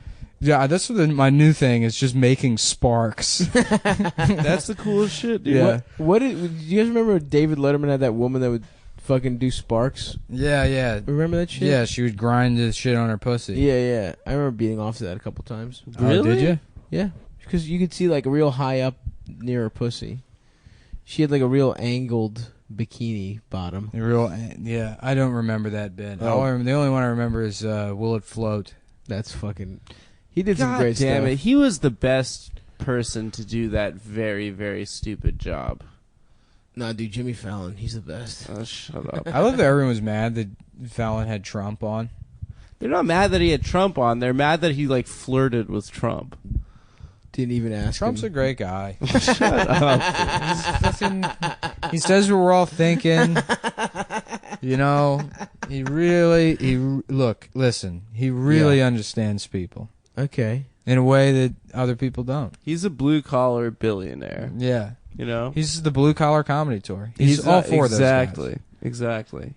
S3: Yeah, that's my new thing is just making sparks.
S1: That's the coolest shit, dude.
S3: Yeah.
S2: What do you guys remember? David Letterman had that woman that would fucking do sparks.
S3: Yeah.
S2: Remember that shit?
S3: Yeah, she would grind the shit on her pussy.
S2: Yeah. I remember beating off to that a couple times.
S3: Oh, did you?
S2: Yeah, because you could see like real high up near her pussy. She had like a real angled bikini bottom.
S3: Yeah, I don't remember that bit.
S2: Oh.
S3: The only one I remember is Will It Float?
S2: That's fucking... He did some
S1: God
S2: great
S1: damn
S2: stuff.
S1: it. He was the best person to do that very, very stupid job.
S2: Nah, dude, Jimmy Fallon, he's the best.
S1: Oh, shut up.
S3: I love that everyone was mad that Fallon had Trump on.
S1: They're not mad that he had Trump on. They're mad that he, like, flirted with Trump.
S2: Didn't even ask
S3: Trump's
S2: him.
S3: a great guy.
S1: Shut up.
S3: He says what we're all thinking. You know, he really understands people
S2: Okay.
S3: in a way that other people don't.
S1: He's a blue-collar billionaire.
S3: Yeah.
S1: You know?
S3: He's the blue collar comedy tour. He's all for those guys.
S1: Exactly.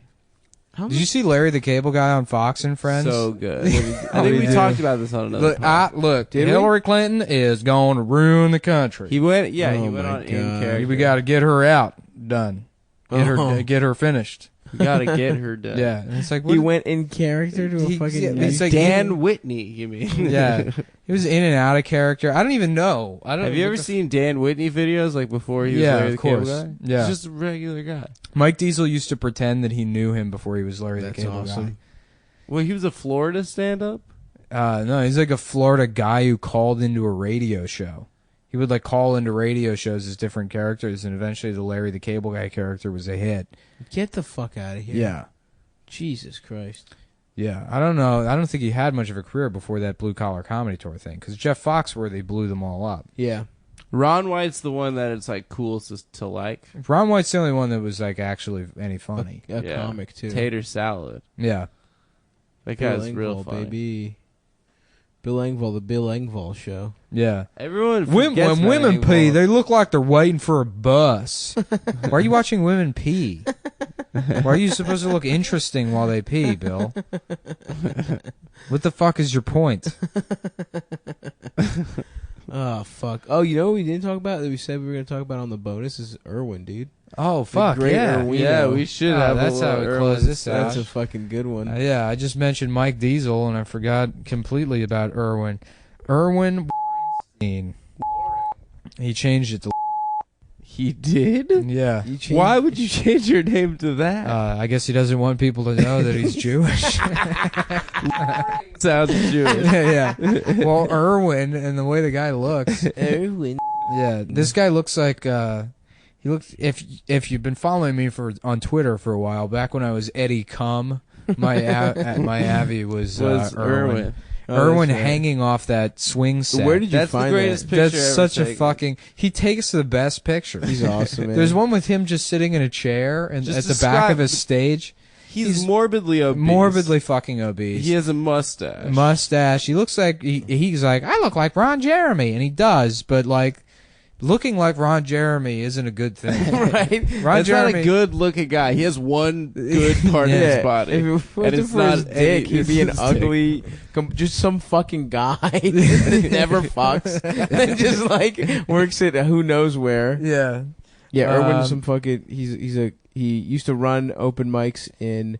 S3: Did you see Larry the Cable Guy on Fox and Friends?
S1: So good. I think we talked about this on another
S3: Look, Hillary Clinton is going to ruin the country.
S1: He went, he
S2: Oh
S1: went
S2: my
S1: on in
S2: God.
S1: character.
S3: We got to get her out, done. Get her finished.
S1: You gotta get her done.
S3: Yeah, and it's like
S2: He went in character to a fucking...
S3: It's like
S1: Dan Whitney, you mean?
S3: Yeah, he was in and out of character. I don't even know.
S1: Have you ever seen Dan Whitney videos, like before he was Larry the Cable Guy?
S3: Yeah,
S1: He's just a regular guy.
S3: Mike Diesel used to pretend that he knew him before he was Larry the Cable Guy.
S1: Well, he was a Florida stand-up?
S3: No, he's like a Florida guy who called into a radio show. He would like call into radio shows as different characters, and eventually the Larry the Cable Guy character was a hit.
S2: Get the fuck out of here.
S3: Yeah.
S2: Jesus Christ.
S3: Yeah, I don't know. I don't think he had much of a career before that blue collar comedy tour thing, because Jeff Foxworthy blew them all up.
S2: Yeah.
S1: Ron White's the one that it's like cool to like.
S3: Ron White's the only one that was like actually any funny.
S2: A comic too.
S1: Tater Salad.
S3: Yeah.
S1: That
S2: Bill
S1: guy's real
S2: Engvall,
S1: funny.
S2: Baby. Bill Engvall, the Bill Engvall Show.
S3: Yeah.
S1: Everyone
S3: When
S1: forgets
S3: women
S1: that
S3: pee,
S1: Engvall.
S3: they look like they're waiting for a bus. Why are you watching women pee? Why are you supposed to look interesting while they pee, Bill? What the fuck is your point?
S2: Oh, fuck. Oh, you know what we didn't talk about that we said we were going to talk about on the bonus is Irwin, dude.
S3: Oh, fuck,
S2: great
S3: yeah.
S2: Irwino.
S1: Yeah, we should have
S3: That's how we close this out.
S2: That's a fucking good one.
S3: Yeah, I just mentioned Mike Diesel, and I forgot completely about Irwin. Irwin Weinstein. He changed it to...
S1: He did?
S3: Yeah.
S1: Why would you change your name to that?
S3: I guess he doesn't want people to know that he's Jewish.
S1: Sounds Jewish.
S3: Yeah. Well, Irwin, and the way the guy looks...
S2: Irwin.
S3: Yeah, this guy looks like... he looks... If you've been following me on Twitter for a while, back when I was Eddie Cum, my Avi was Irwin. Irwin hanging off that swing set.
S2: Where did you
S1: That's
S2: find
S1: the greatest
S2: that?
S1: picture
S3: That's
S1: ever
S3: such a
S1: taken.
S3: fucking... He takes the best pictures.
S2: He's awesome, man.
S3: There's one with him just sitting in a chair and
S1: Just
S3: at the back of
S1: describe-
S3: his stage.
S1: He's morbidly obese.
S3: Morbidly fucking obese.
S1: He has a mustache.
S3: Mustache. He looks like... He's like, I look like Ron Jeremy. And he does, but like... Looking like Ron Jeremy isn't a good thing.
S2: Right?
S3: Ron
S1: That's
S3: Jeremy...
S1: not a good-looking guy. He has one good part of his body.
S2: If it wasn't
S1: it's
S2: for
S1: not
S2: his dick, he'd be an
S1: his
S2: ugly, just some fucking guy that never fucks. And just like works at who knows where.
S3: Yeah.
S2: Yeah, Irwin's some fucking. He used to run open mics in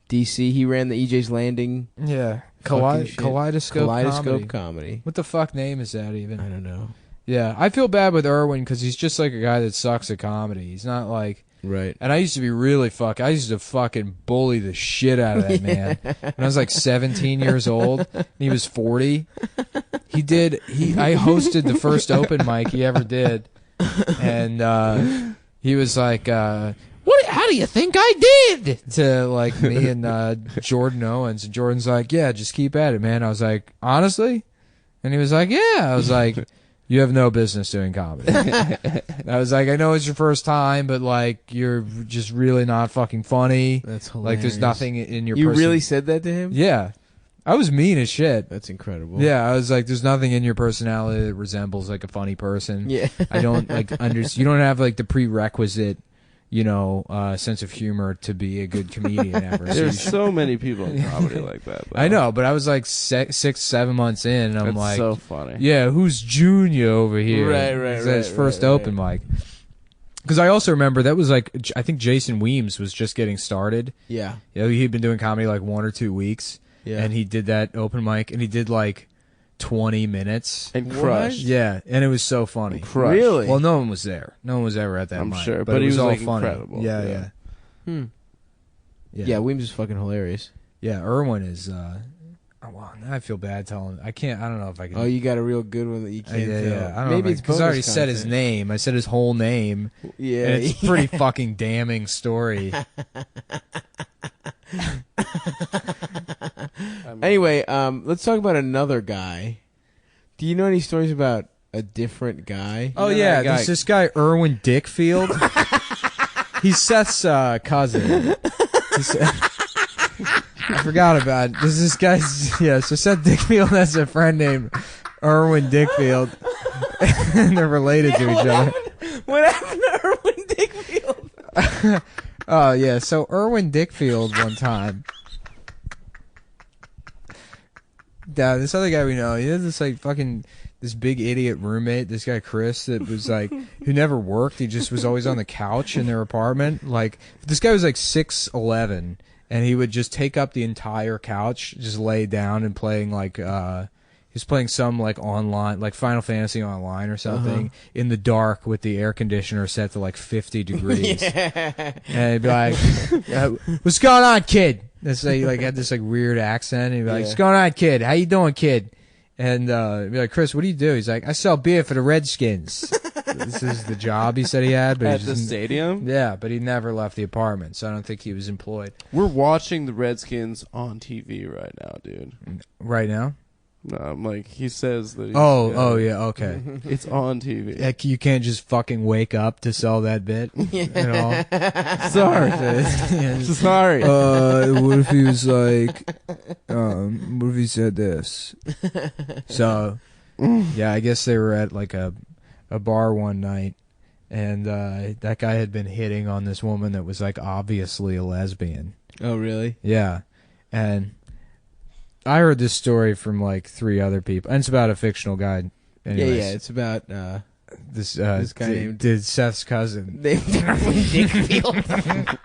S2: DC. He ran the EJ's Landing.
S3: Yeah.
S2: Fucking shit.
S3: Kaleidoscope
S2: comedy.
S3: What the fuck name is that even?
S2: I don't know.
S3: Yeah, I feel bad with Irwin because he's just like a guy that sucks at comedy. He's not like...
S2: Right.
S3: And I used to be really I used to fucking bully the shit out of that man. When I was like 17 years old, and he was 40. I hosted the first open mic he ever did. And he was like, how do you think I did? To like me and Jordan Owens. And Jordan's like, yeah, just keep at it, man. I was like, honestly? And he was like, yeah. I was like... You have no business doing comedy. I was like, I know it's your first time, but like, you're just really not fucking funny.
S2: That's hilarious.
S3: Like, there's nothing in your.
S2: You really said that to him?
S3: Yeah, I was mean as shit.
S2: That's incredible.
S3: Yeah, I was like, there's nothing in your personality that resembles like a funny person.
S2: Yeah.
S3: I don't like You don't have like the prerequisite, sense of humor to be a good comedian ever.
S1: There's so many people in comedy like that. Though.
S3: I know, but I was like 6-7 months in, and I'm
S1: That's
S3: like,
S1: so funny.
S3: yeah, who's Junior over here?
S2: Right,
S3: It's his first open mic. Because I also remember that was like, I think Jason Weems was just getting started.
S2: Yeah.
S3: He'd been doing comedy like 1 or 2 weeks.
S2: Yeah.
S3: And he did that open mic, and he did like 20 minutes.
S1: And crushed.
S3: Yeah, and it was so funny.
S1: Crushed.
S2: Really?
S3: Well, no one was there. No one was ever at that
S1: I'm
S3: night,
S1: sure,
S3: but
S1: but
S3: it
S1: he
S3: was all
S1: like
S3: funny.
S1: incredible.
S3: Yeah.
S2: Yeah, Weems is fucking hilarious.
S3: Yeah, Irwin is. Oh, wow, now I feel bad telling. I don't know if I can.
S2: Oh, you got a real good one that you can't tell.
S3: Yeah. I don't
S2: Maybe
S3: know,
S2: it's
S3: because I already
S2: bonus
S3: said his
S2: content.
S3: name. I said his whole name.
S2: Yeah,
S3: And it's a pretty fucking damning story.
S2: Anyway, let's talk about another guy. Do you know any stories about a different guy?
S3: Oh
S1: You know
S3: yeah,
S1: that guy-
S3: there's this guy Irwin Dickfield. He's Seth's cousin. I forgot about it. There's this guy's so Seth Dickfield has a friend named Irwin Dickfield. And they're related to each other.
S2: What happened to Irwin Dickfield?
S3: Oh yeah, so Irwin Dickfield one time. Yeah, this other guy we know, he had this like fucking this big idiot roommate, this guy Chris, that was like who never worked. He just was always on the couch in their apartment. Like this guy was like 6'11", and he would just take up the entire couch, just lay down and playing like he was playing some like online, like Final Fantasy Online or something in the dark with the air conditioner set to like 50 degrees. And he'd be like, "What's going on, kid?" That's like, he like had this like weird accent. And he'd be like, "What's going on, kid? How you doing, kid?" And he'd be like, "Chris, what do you do?" He's like, "I sell beer for the Redskins." This is the job he said he had, but
S1: At
S3: he
S1: the
S3: just,
S1: stadium?
S3: yeah, but he never left the apartment, so I don't think he was employed.
S1: We're watching the Redskins on TV right now, dude.
S3: Right now?
S1: No, I'm like, he says that he's...
S3: Oh, yeah, okay.
S1: It's on TV.
S3: Like, you can't just fucking wake up to sell that bit. You know?
S1: Sorry. Sorry.
S3: What if he was like, what if he said this? So, yeah, I guess they were at like a bar one night, and that guy had been hitting on this woman that was like obviously a lesbian.
S2: Oh, really?
S3: Yeah, and I heard this story from like 3 other people, and it's about a fictional guy. Anyways,
S2: Yeah, it's about
S3: this
S2: guy named-
S3: did Seth's cousin.
S2: named Irwin Dickfield.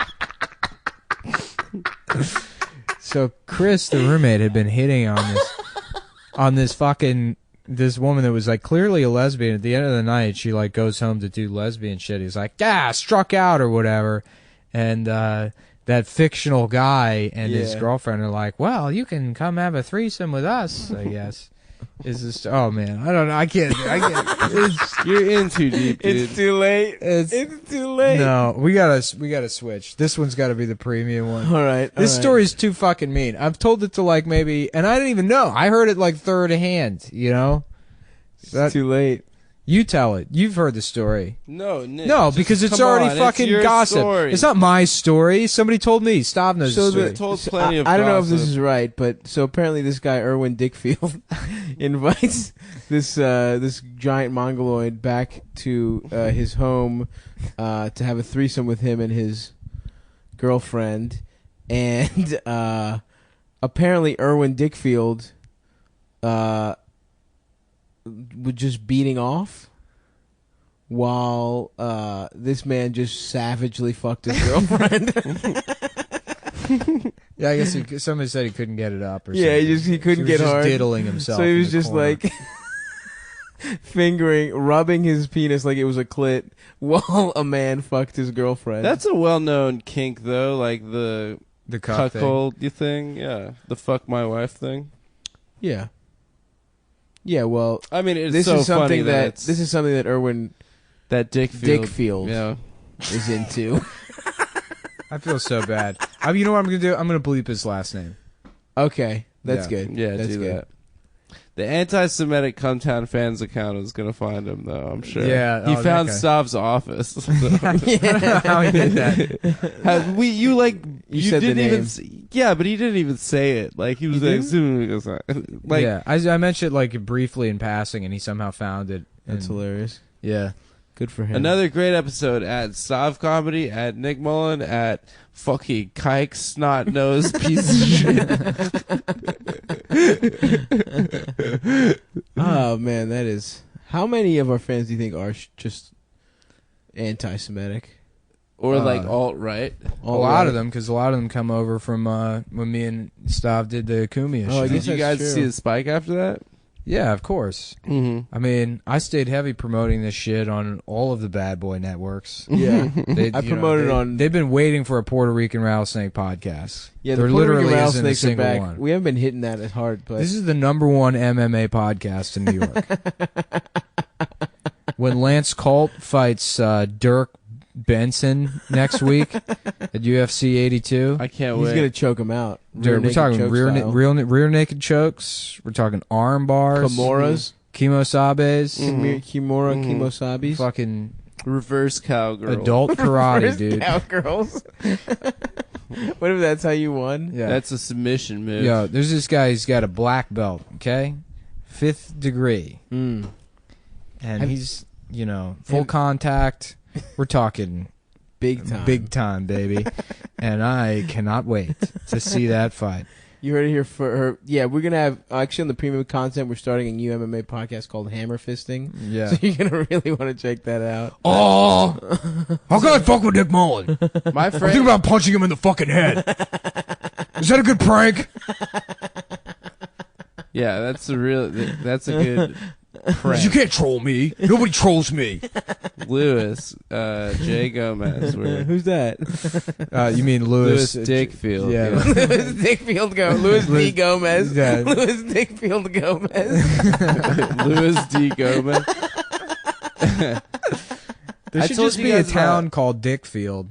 S3: So Chris, the roommate, had been hitting on this woman that was like clearly a lesbian. At the end of the night, she like goes home to do lesbian shit. He's like, "Yeah, struck out or whatever," and that fictional guy and his
S2: Yeah.
S3: girlfriend are like, "Well, you can come have a threesome with us, I guess." Is this? Oh man, I don't know. I can't.
S1: You're in too deep, dude.
S2: It's too late.
S3: It's
S2: too late.
S3: no. We gotta switch. This one's got to be the premium one.
S2: All right.
S3: This
S2: all right.
S3: story's too fucking mean. I've told it to like maybe, and I didn't even know. I heard it like third hand. You know.
S2: It's too late.
S3: You tell it. You've heard the story.
S1: No, Nick.
S3: No,
S1: just
S3: because it's
S1: come
S3: already
S1: on,
S3: fucking
S1: your
S3: gossip.
S1: Story.
S3: It's not my story. Somebody told me. Stav knows
S2: So
S3: the story.
S1: told plenty of
S2: I don't know if this
S1: gossip.
S2: is right, but so apparently this guy Irwin Dickfield invites this giant mongoloid back to his home to have a threesome with him and his girlfriend, and apparently Irwin Dickfield was just beating off while this man just savagely fucked his girlfriend.
S3: Yeah, I guess somebody said he couldn't get it up. Or
S2: Yeah,
S3: something.
S2: he couldn't
S3: was
S2: get
S3: just
S2: hard.
S3: diddling himself.
S2: So he
S3: in
S2: was
S3: the
S2: just
S3: corner.
S2: like fingering, rubbing his penis like it was a clit while a fucked his girlfriend.
S1: That's a well-known kink, though, like the
S3: cuck thing.
S1: cuckold thing. Yeah, the fuck my wife thing.
S2: yeah. Yeah, well,
S1: I mean, it's
S2: this
S1: so
S2: is something
S1: funny that
S2: this is something that Irwin
S1: that Dickfield.
S2: Dickfield is into.
S3: I feel so bad. You know what I'm gonna do? I'm gonna bleep his last name.
S2: Okay, that's
S3: Yeah.
S2: good.
S1: Yeah,
S2: that's
S1: do
S2: good.
S1: that. The anti-Semitic Cum Town fans account is gonna find him, though. I'm sure.
S3: Yeah,
S1: he
S3: that
S1: found
S3: guy.
S1: Stav's office.
S3: I don't know how he did that.
S1: You
S2: said the
S1: didn't even.
S2: name.
S1: Yeah, but he didn't even say it. Like he was like,
S3: Yeah, I mentioned it like briefly in passing, and he somehow found it.
S2: That's
S3: and-
S2: hilarious.
S3: Yeah.
S2: Good for him.
S1: Another great episode at Stav Comedy, at Nick Mullen, at fucking kike snot nose piece of shit.
S2: Oh man, that is. How many of our fans do you think are just anti-Semitic?
S1: Or like alt right.
S3: A lot of them, because a lot of them come over from when me and Stav did the Kumia
S2: Oh, I
S3: show.
S2: guess
S1: Did you
S2: that's
S1: guys
S2: true.
S1: see the spike after that?
S3: Yeah, of course.
S1: Mm-hmm.
S3: I mean, I stayed heavy promoting this shit on all of the bad boy networks.
S2: Yeah, I promoted on.
S3: They've been waiting for a Puerto Rican rattlesnake podcast.
S2: Yeah,
S3: there
S2: the Puerto
S3: literally
S2: Rican
S3: isn't a
S2: rattlesnakes are
S3: single
S2: back.
S3: one.
S2: We haven't been hitting that as hard, but
S3: This is the #1 MMA podcast in New York. When Lance Colt fights Dirk Benson next week at UFC 82,
S1: I can't
S2: he's
S1: wait.
S2: gonna choke him out.
S3: dude, we're talking
S2: style.
S3: rear naked chokes. We're talking arm bars,
S2: Kimuras,
S3: kimosabes,
S2: Kimura, Kimosabis,
S3: fucking
S1: Reverse cowgirl.
S3: adult karate,
S2: Reverse
S3: dude.
S2: Cowgirls. What if that's how you won?
S3: Yeah.
S1: That's a submission move.
S3: Yo, there's this guy. He's got a black belt. Okay, 5th degree,
S2: Mm.
S3: and he's full contact. We're talking
S2: Big time.
S3: baby. And I cannot wait to see that fight.
S2: You heard it here for her. Yeah, we're gonna have actually on the premium content. We're starting a new MMA podcast called Hammer Fisting.
S3: Yeah.
S2: So you're gonna really want to check that out.
S3: Oh, how can I fuck with Nick Mullen?
S1: My
S3: I'm
S1: friend.
S3: thinking about punching him in the fucking head. Is that a good prank?
S1: Yeah, that's a real. That's a good. Prank.
S3: You can't troll me. Nobody trolls me.
S1: Lewis, Jay Gomez.
S2: Who's that?
S3: You mean Lewis
S1: Dickfield.
S3: Yeah.
S2: Louis Dickfield Gomez. Louis D. Gomez.
S3: Yeah.
S2: Louis Dickfield Gomez.
S1: Lewis D. Gomez.
S3: There
S1: I
S3: should
S1: told
S3: just
S1: you
S3: be a
S1: guys
S3: town called Dickfield.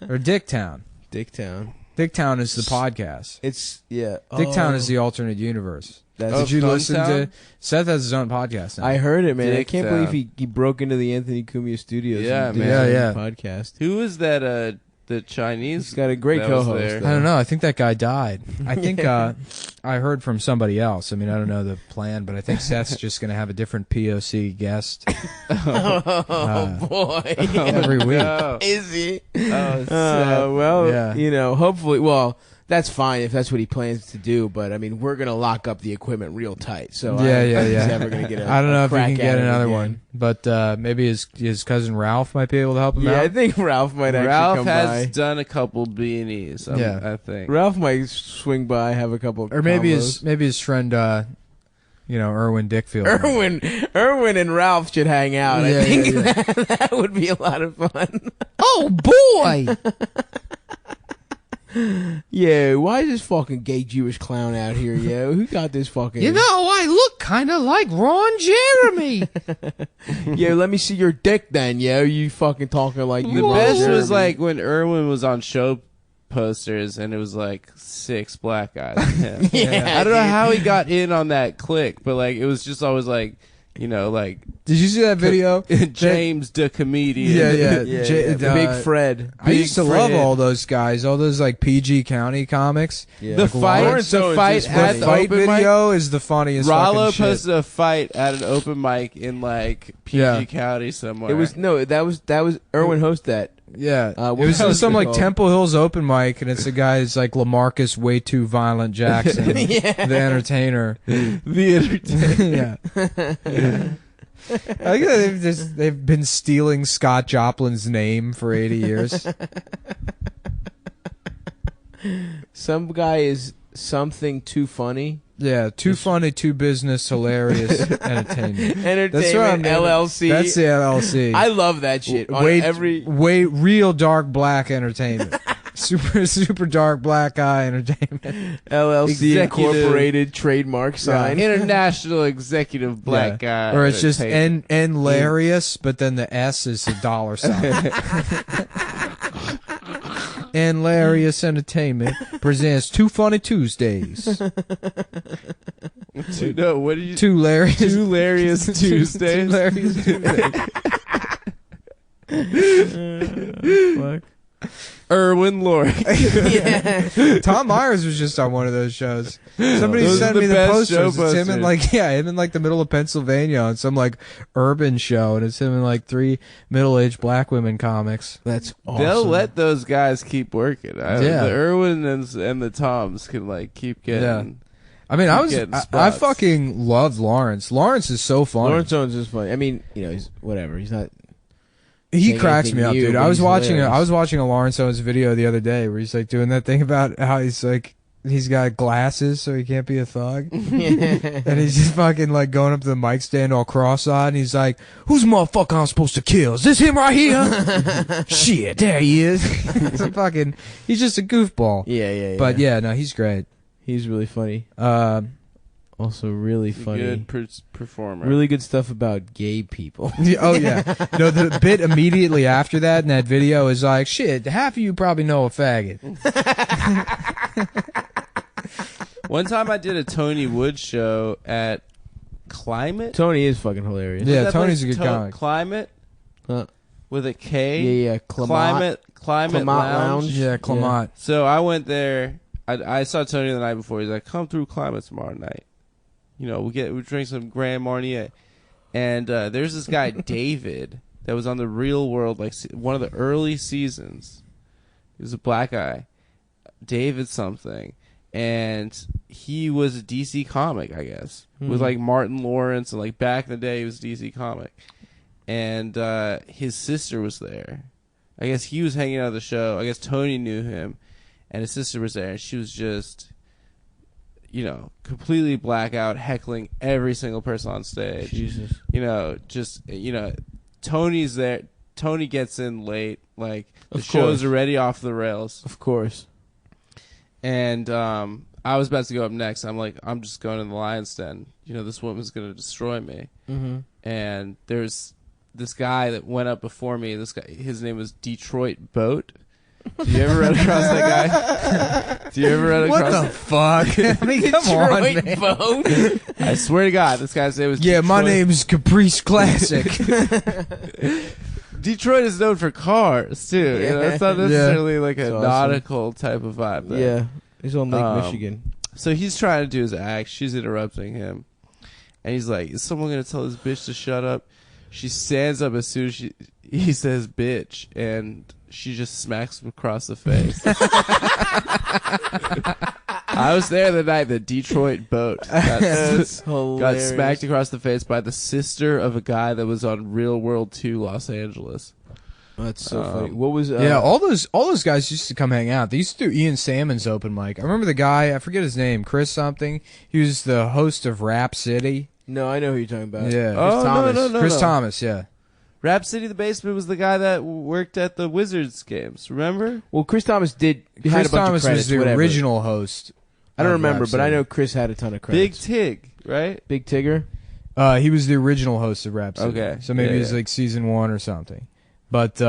S3: Or Dicktown.
S2: Dicktown.
S3: Dicktown is the podcast.
S2: It's
S3: Dicktown is the alternate universe.
S2: That's
S1: Oh,
S3: Did you
S1: Cum
S3: listen
S1: Town?
S3: to... Seth has his own podcast now.
S2: I heard it, man. I can't
S1: Dicktown.
S2: believe he broke into the Anthony Cumia studios.
S1: Yeah,
S2: and did
S1: man.
S2: his
S3: Yeah,
S2: own podcast.
S1: Who was that? The Chinese.
S2: He's got a great
S1: that was
S2: co-host.
S1: there?
S3: I don't know. I think that guy died. I think I heard from somebody else. I mean, I don't know the plan, but I think Seth's just going to have a different POC guest
S2: Boy.
S3: every week.
S1: No.
S2: Is he?
S1: Oh,
S2: Well,
S3: Yeah.
S2: hopefully, that's fine if that's what he plans to do, but I mean, we're going to lock up the equipment real tight. So I don't think he's ever going to get
S3: I don't know if he
S2: crack
S3: can
S2: at
S3: get
S2: it
S3: another
S2: again.
S3: one, but maybe his cousin Ralph might be able to help him
S2: Yeah,
S3: out.
S2: I think Ralph might actually
S1: Ralph
S2: come
S1: has
S2: by.
S1: done a couple beanies.
S3: Yeah.
S1: I think.
S2: Ralph might swing by, have a couple of
S3: Or maybe
S2: combos.
S3: his friend, Erwin Dickfield.
S2: Erwin and Ralph should hang out. I
S3: Yeah,
S2: think
S3: yeah,
S2: that would be a lot of fun.
S3: Oh boy!
S2: Yeah, why is this fucking gay Jewish clown out here, yo? Who got this fucking...
S3: I look kind of like Ron Jeremy.
S2: Yo, let me see your dick then, yo. You fucking talking like you
S1: The
S2: Ron
S1: best
S2: Jeremy.
S1: was like when Irwin was on show posters and it was like 6 black guys.
S2: Yeah,
S1: I don't know
S2: dude.
S1: how he got in on that click, but like it was just always like, like
S3: Did you see that video?
S1: James the comedian.
S3: Yeah.
S2: Big Fred.
S3: I used to love
S1: Fred.
S3: all those guys, all those like PG County comics.
S2: Yeah.
S1: The
S3: Like
S1: fight,
S2: Lawrence
S1: the
S2: Owens
S1: fight
S2: is
S3: The
S1: at
S2: funny.
S1: the
S3: fight
S1: open mic.
S3: video is the funniest
S1: Rollo
S3: fucking shit.
S1: posted a fight at an open mic in like PG
S3: Yeah.
S1: County somewhere.
S2: It was that was Erwin host that.
S3: Yeah,
S2: What
S3: it was
S2: was
S3: some
S2: it
S3: like
S2: called?
S3: Temple Hills open mic, and it's a guy who's like Lamarcus Way Too Violent Jackson,
S2: Yeah.
S3: the entertainer.
S1: the entertainer.
S3: Yeah. I think they've been stealing Scott Joplin's name for 80 years.
S2: Some guy is something too funny.
S3: Yeah, too funny, too business, hilarious entertainment.
S2: Entertainment LLC.
S3: That's the LLC.
S2: I love that shit. On every
S3: way real dark black entertainment. super dark black guy entertainment.
S2: LLC
S1: Executive-
S2: Incorporated trademark sign.
S1: International executive black guy.
S3: Or it's just
S1: entertainer.
S3: N-Larius, but then the S is a dollar sign. N-Larius Entertainment presents Two Funny Tuesdays.
S1: No, what did you?
S3: Two Larius.
S1: Two hilarious Tuesdays.
S3: Two hilarious Tuesdays.
S2: Fuck.
S1: Irwin Loring.
S3: Tom Myers was just on one of those shows. Somebody
S1: Those
S3: sent
S1: are
S3: me
S1: the
S3: the
S1: best show
S3: posters. It's him in
S1: posters.
S3: him in like the middle of Pennsylvania on some like urban show, and it's him in like 3 middle-aged black women comics.
S2: That's awesome.
S1: They'll let those guys keep working.
S3: Yeah.
S1: The Irwin and the Toms can like keep getting.
S3: I mean,
S1: getting
S3: I
S1: spots.
S3: fucking loved Lawrence. Lawrence is so funny.
S2: Lawrence Owens is funny. I mean, he's whatever. He's not.
S3: He
S2: saying
S3: cracks me
S2: anything
S3: up,
S2: new,
S3: dude.
S2: but
S3: I was
S2: he's
S3: watching
S2: hilarious.
S3: a Lawrence Owens video the other day where he's like doing that thing about how he's like he's got glasses, so he can't be a thug. And he's just fucking like going up to the mic stand all cross-eyed, and he's like, "Who's the motherfucker I'm supposed to kill? Is this him right here?" Shit, there he is. He's just a goofball.
S2: Yeah.
S3: But yeah, no, he's great.
S2: He's really funny. Also really funny.
S1: Good performer.
S2: Really good stuff about gay people.
S3: Oh yeah. No, the bit immediately after that in that video is like, shit, half of you probably know a faggot.
S1: One time I did a Tony Wood show at Climate.
S2: Tony is fucking hilarious.
S3: Yeah,
S1: That
S3: Tony's a
S1: place?
S3: good comic.
S1: Climate with a K.
S2: Yeah.
S1: Climate Lounge.
S3: Yeah, Clamont.
S1: So I went there. I saw Tony the night before. He's like, "Come through Climate tomorrow night. You know, we drink some Grand Marnier." And there's this guy David that was on the Real World, like one of the early seasons. He was a black guy, David something, and he was a DC comic, I guess, with like Martin Lawrence, and like back in the day he was a DC comic. And his sister was there. I guess he was hanging out at the show. I guess Tony knew him. And his sister was there, and she was just, you know, completely blackout, heckling every single person on stage.
S2: Jesus.
S1: You know, just, you know, Tony's there. Tony gets in late. Like, the show's already off the rails.
S2: Of course.
S1: And I was about to go up next. I'm like, I'm just going to the Lion's Den. You know, this woman's going to destroy me.
S2: Mm-hmm.
S1: And there's this guy that went up before me. This guy, his name was Detroit Boat. Do you ever run across that guy? Do you ever run across?
S3: What the fuck? I mean, come on, man.
S2: Boat.
S1: I swear to God, this guy's name was
S3: Yeah,
S1: Detroit.
S3: my name's Caprice Classic.
S1: Detroit is known for cars, too. You know, it's not necessarily like a
S2: That's
S1: nautical type of vibe. There.
S2: Yeah. He's on Lake Michigan.
S1: So he's trying to do his act. She's interrupting him. And he's like, is someone going to tell this bitch to shut up? She stands up as soon as he says bitch, and she just smacks him across the face. I was there the night the Detroit Boat got smacked across the face by the sister of a guy that was on Real World 2 Los Angeles.
S2: That's so funny. What was
S3: yeah, all those guys used to come hang out. They used to do Ian Salmon's open mic. I remember the guy, I forget his name, Chris something. He was the host of Rap City.
S2: No, I know who you're talking about.
S3: Yeah.
S2: Chris Thomas.
S1: No.
S3: Chris Thomas, yeah.
S1: Rap City the Basement was the guy that worked at the Wizards games, remember?
S2: Well, Chris Thomas had
S3: Chris
S2: a bunch
S3: Thomas
S2: of credits,
S3: was the
S2: whatever.
S3: original host.
S2: I don't
S3: of
S2: remember,
S3: Rap
S2: but I
S3: City.
S2: know Chris had a ton of
S1: Big
S2: credits.
S1: Tig, right?
S2: Big Tigger?
S3: He was the original host of Rap City.
S1: Okay.
S3: So maybe
S1: Yeah,
S3: it was
S1: yeah.
S3: like season 1 or something. But,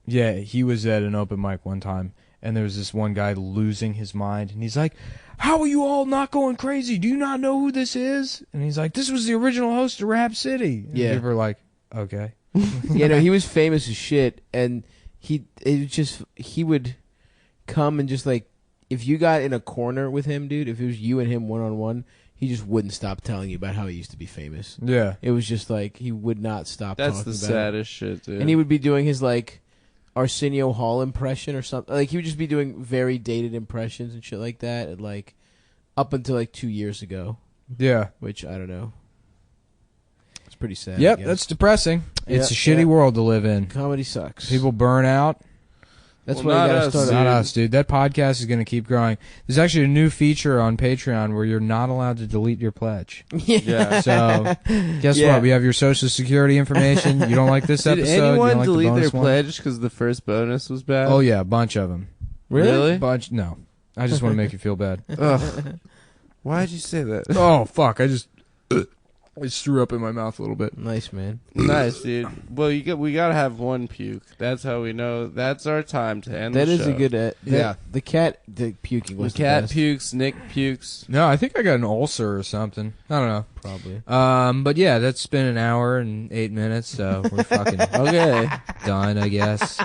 S3: yeah, he was at an open mic one time, and there was this one guy losing his mind, and he's like, "How are you all not going crazy? Do you not know who this is?" And he's like, "This was the original host of Rap City." And
S2: Yeah.
S3: people were like, okay.
S2: Yeah, no, he was famous as shit, and he would come and just like, if you got in a corner with him, dude, if it was you and him one-on-one, he just wouldn't stop telling you about how he used to be famous.
S3: Yeah.
S2: It was just like, he would not stop
S1: That's
S2: talking
S1: the
S2: about it.
S1: saddest shit, dude.
S2: And he would be doing his like Arsenio Hall impression or something. Like, he would just be doing very dated impressions and shit like that, and like up until like 2 years ago,
S3: Yeah.
S2: which I don't know. It's pretty sad. I
S3: Yep,
S2: guess.
S3: that's depressing. It's a
S2: Yeah,
S3: shitty
S2: yeah.
S3: world to live in.
S2: Comedy sucks.
S3: People burn out.
S2: That's
S1: Well,
S2: why you
S1: not
S2: gotta
S1: us,
S2: start.
S1: dude.
S3: Not us, dude. That podcast is going to keep growing. There's actually a new feature on Patreon where you're not allowed to delete your pledge.
S1: Yeah.
S3: So, guess
S2: Yeah.
S3: what? We have your social security information. You don't like this
S1: Did
S3: episode? You
S1: anyone
S3: don't like the
S1: delete their
S3: bonus one?
S1: pledge because the first bonus was bad?
S3: Oh, yeah, a bunch of them.
S1: Really?
S3: Bunch? No. I just want to make you feel bad.
S1: Ugh. Why'd you say that?
S3: Oh, fuck. I just threw up in my mouth a little bit.
S2: Nice, man.
S1: Nice, dude. Well, we gotta have one puke. That's how we know. That's our time to end
S2: That
S1: the
S2: is
S1: show.
S2: a good.
S3: Yeah.
S2: The puking
S1: The
S2: was the
S1: cat
S2: best.
S1: pukes. Nick pukes.
S3: No, I think I got an ulcer or something. I don't know.
S2: Probably.
S3: But yeah, that's been an hour and 8 minutes, so we're fucking
S1: Okay.
S3: done, I guess.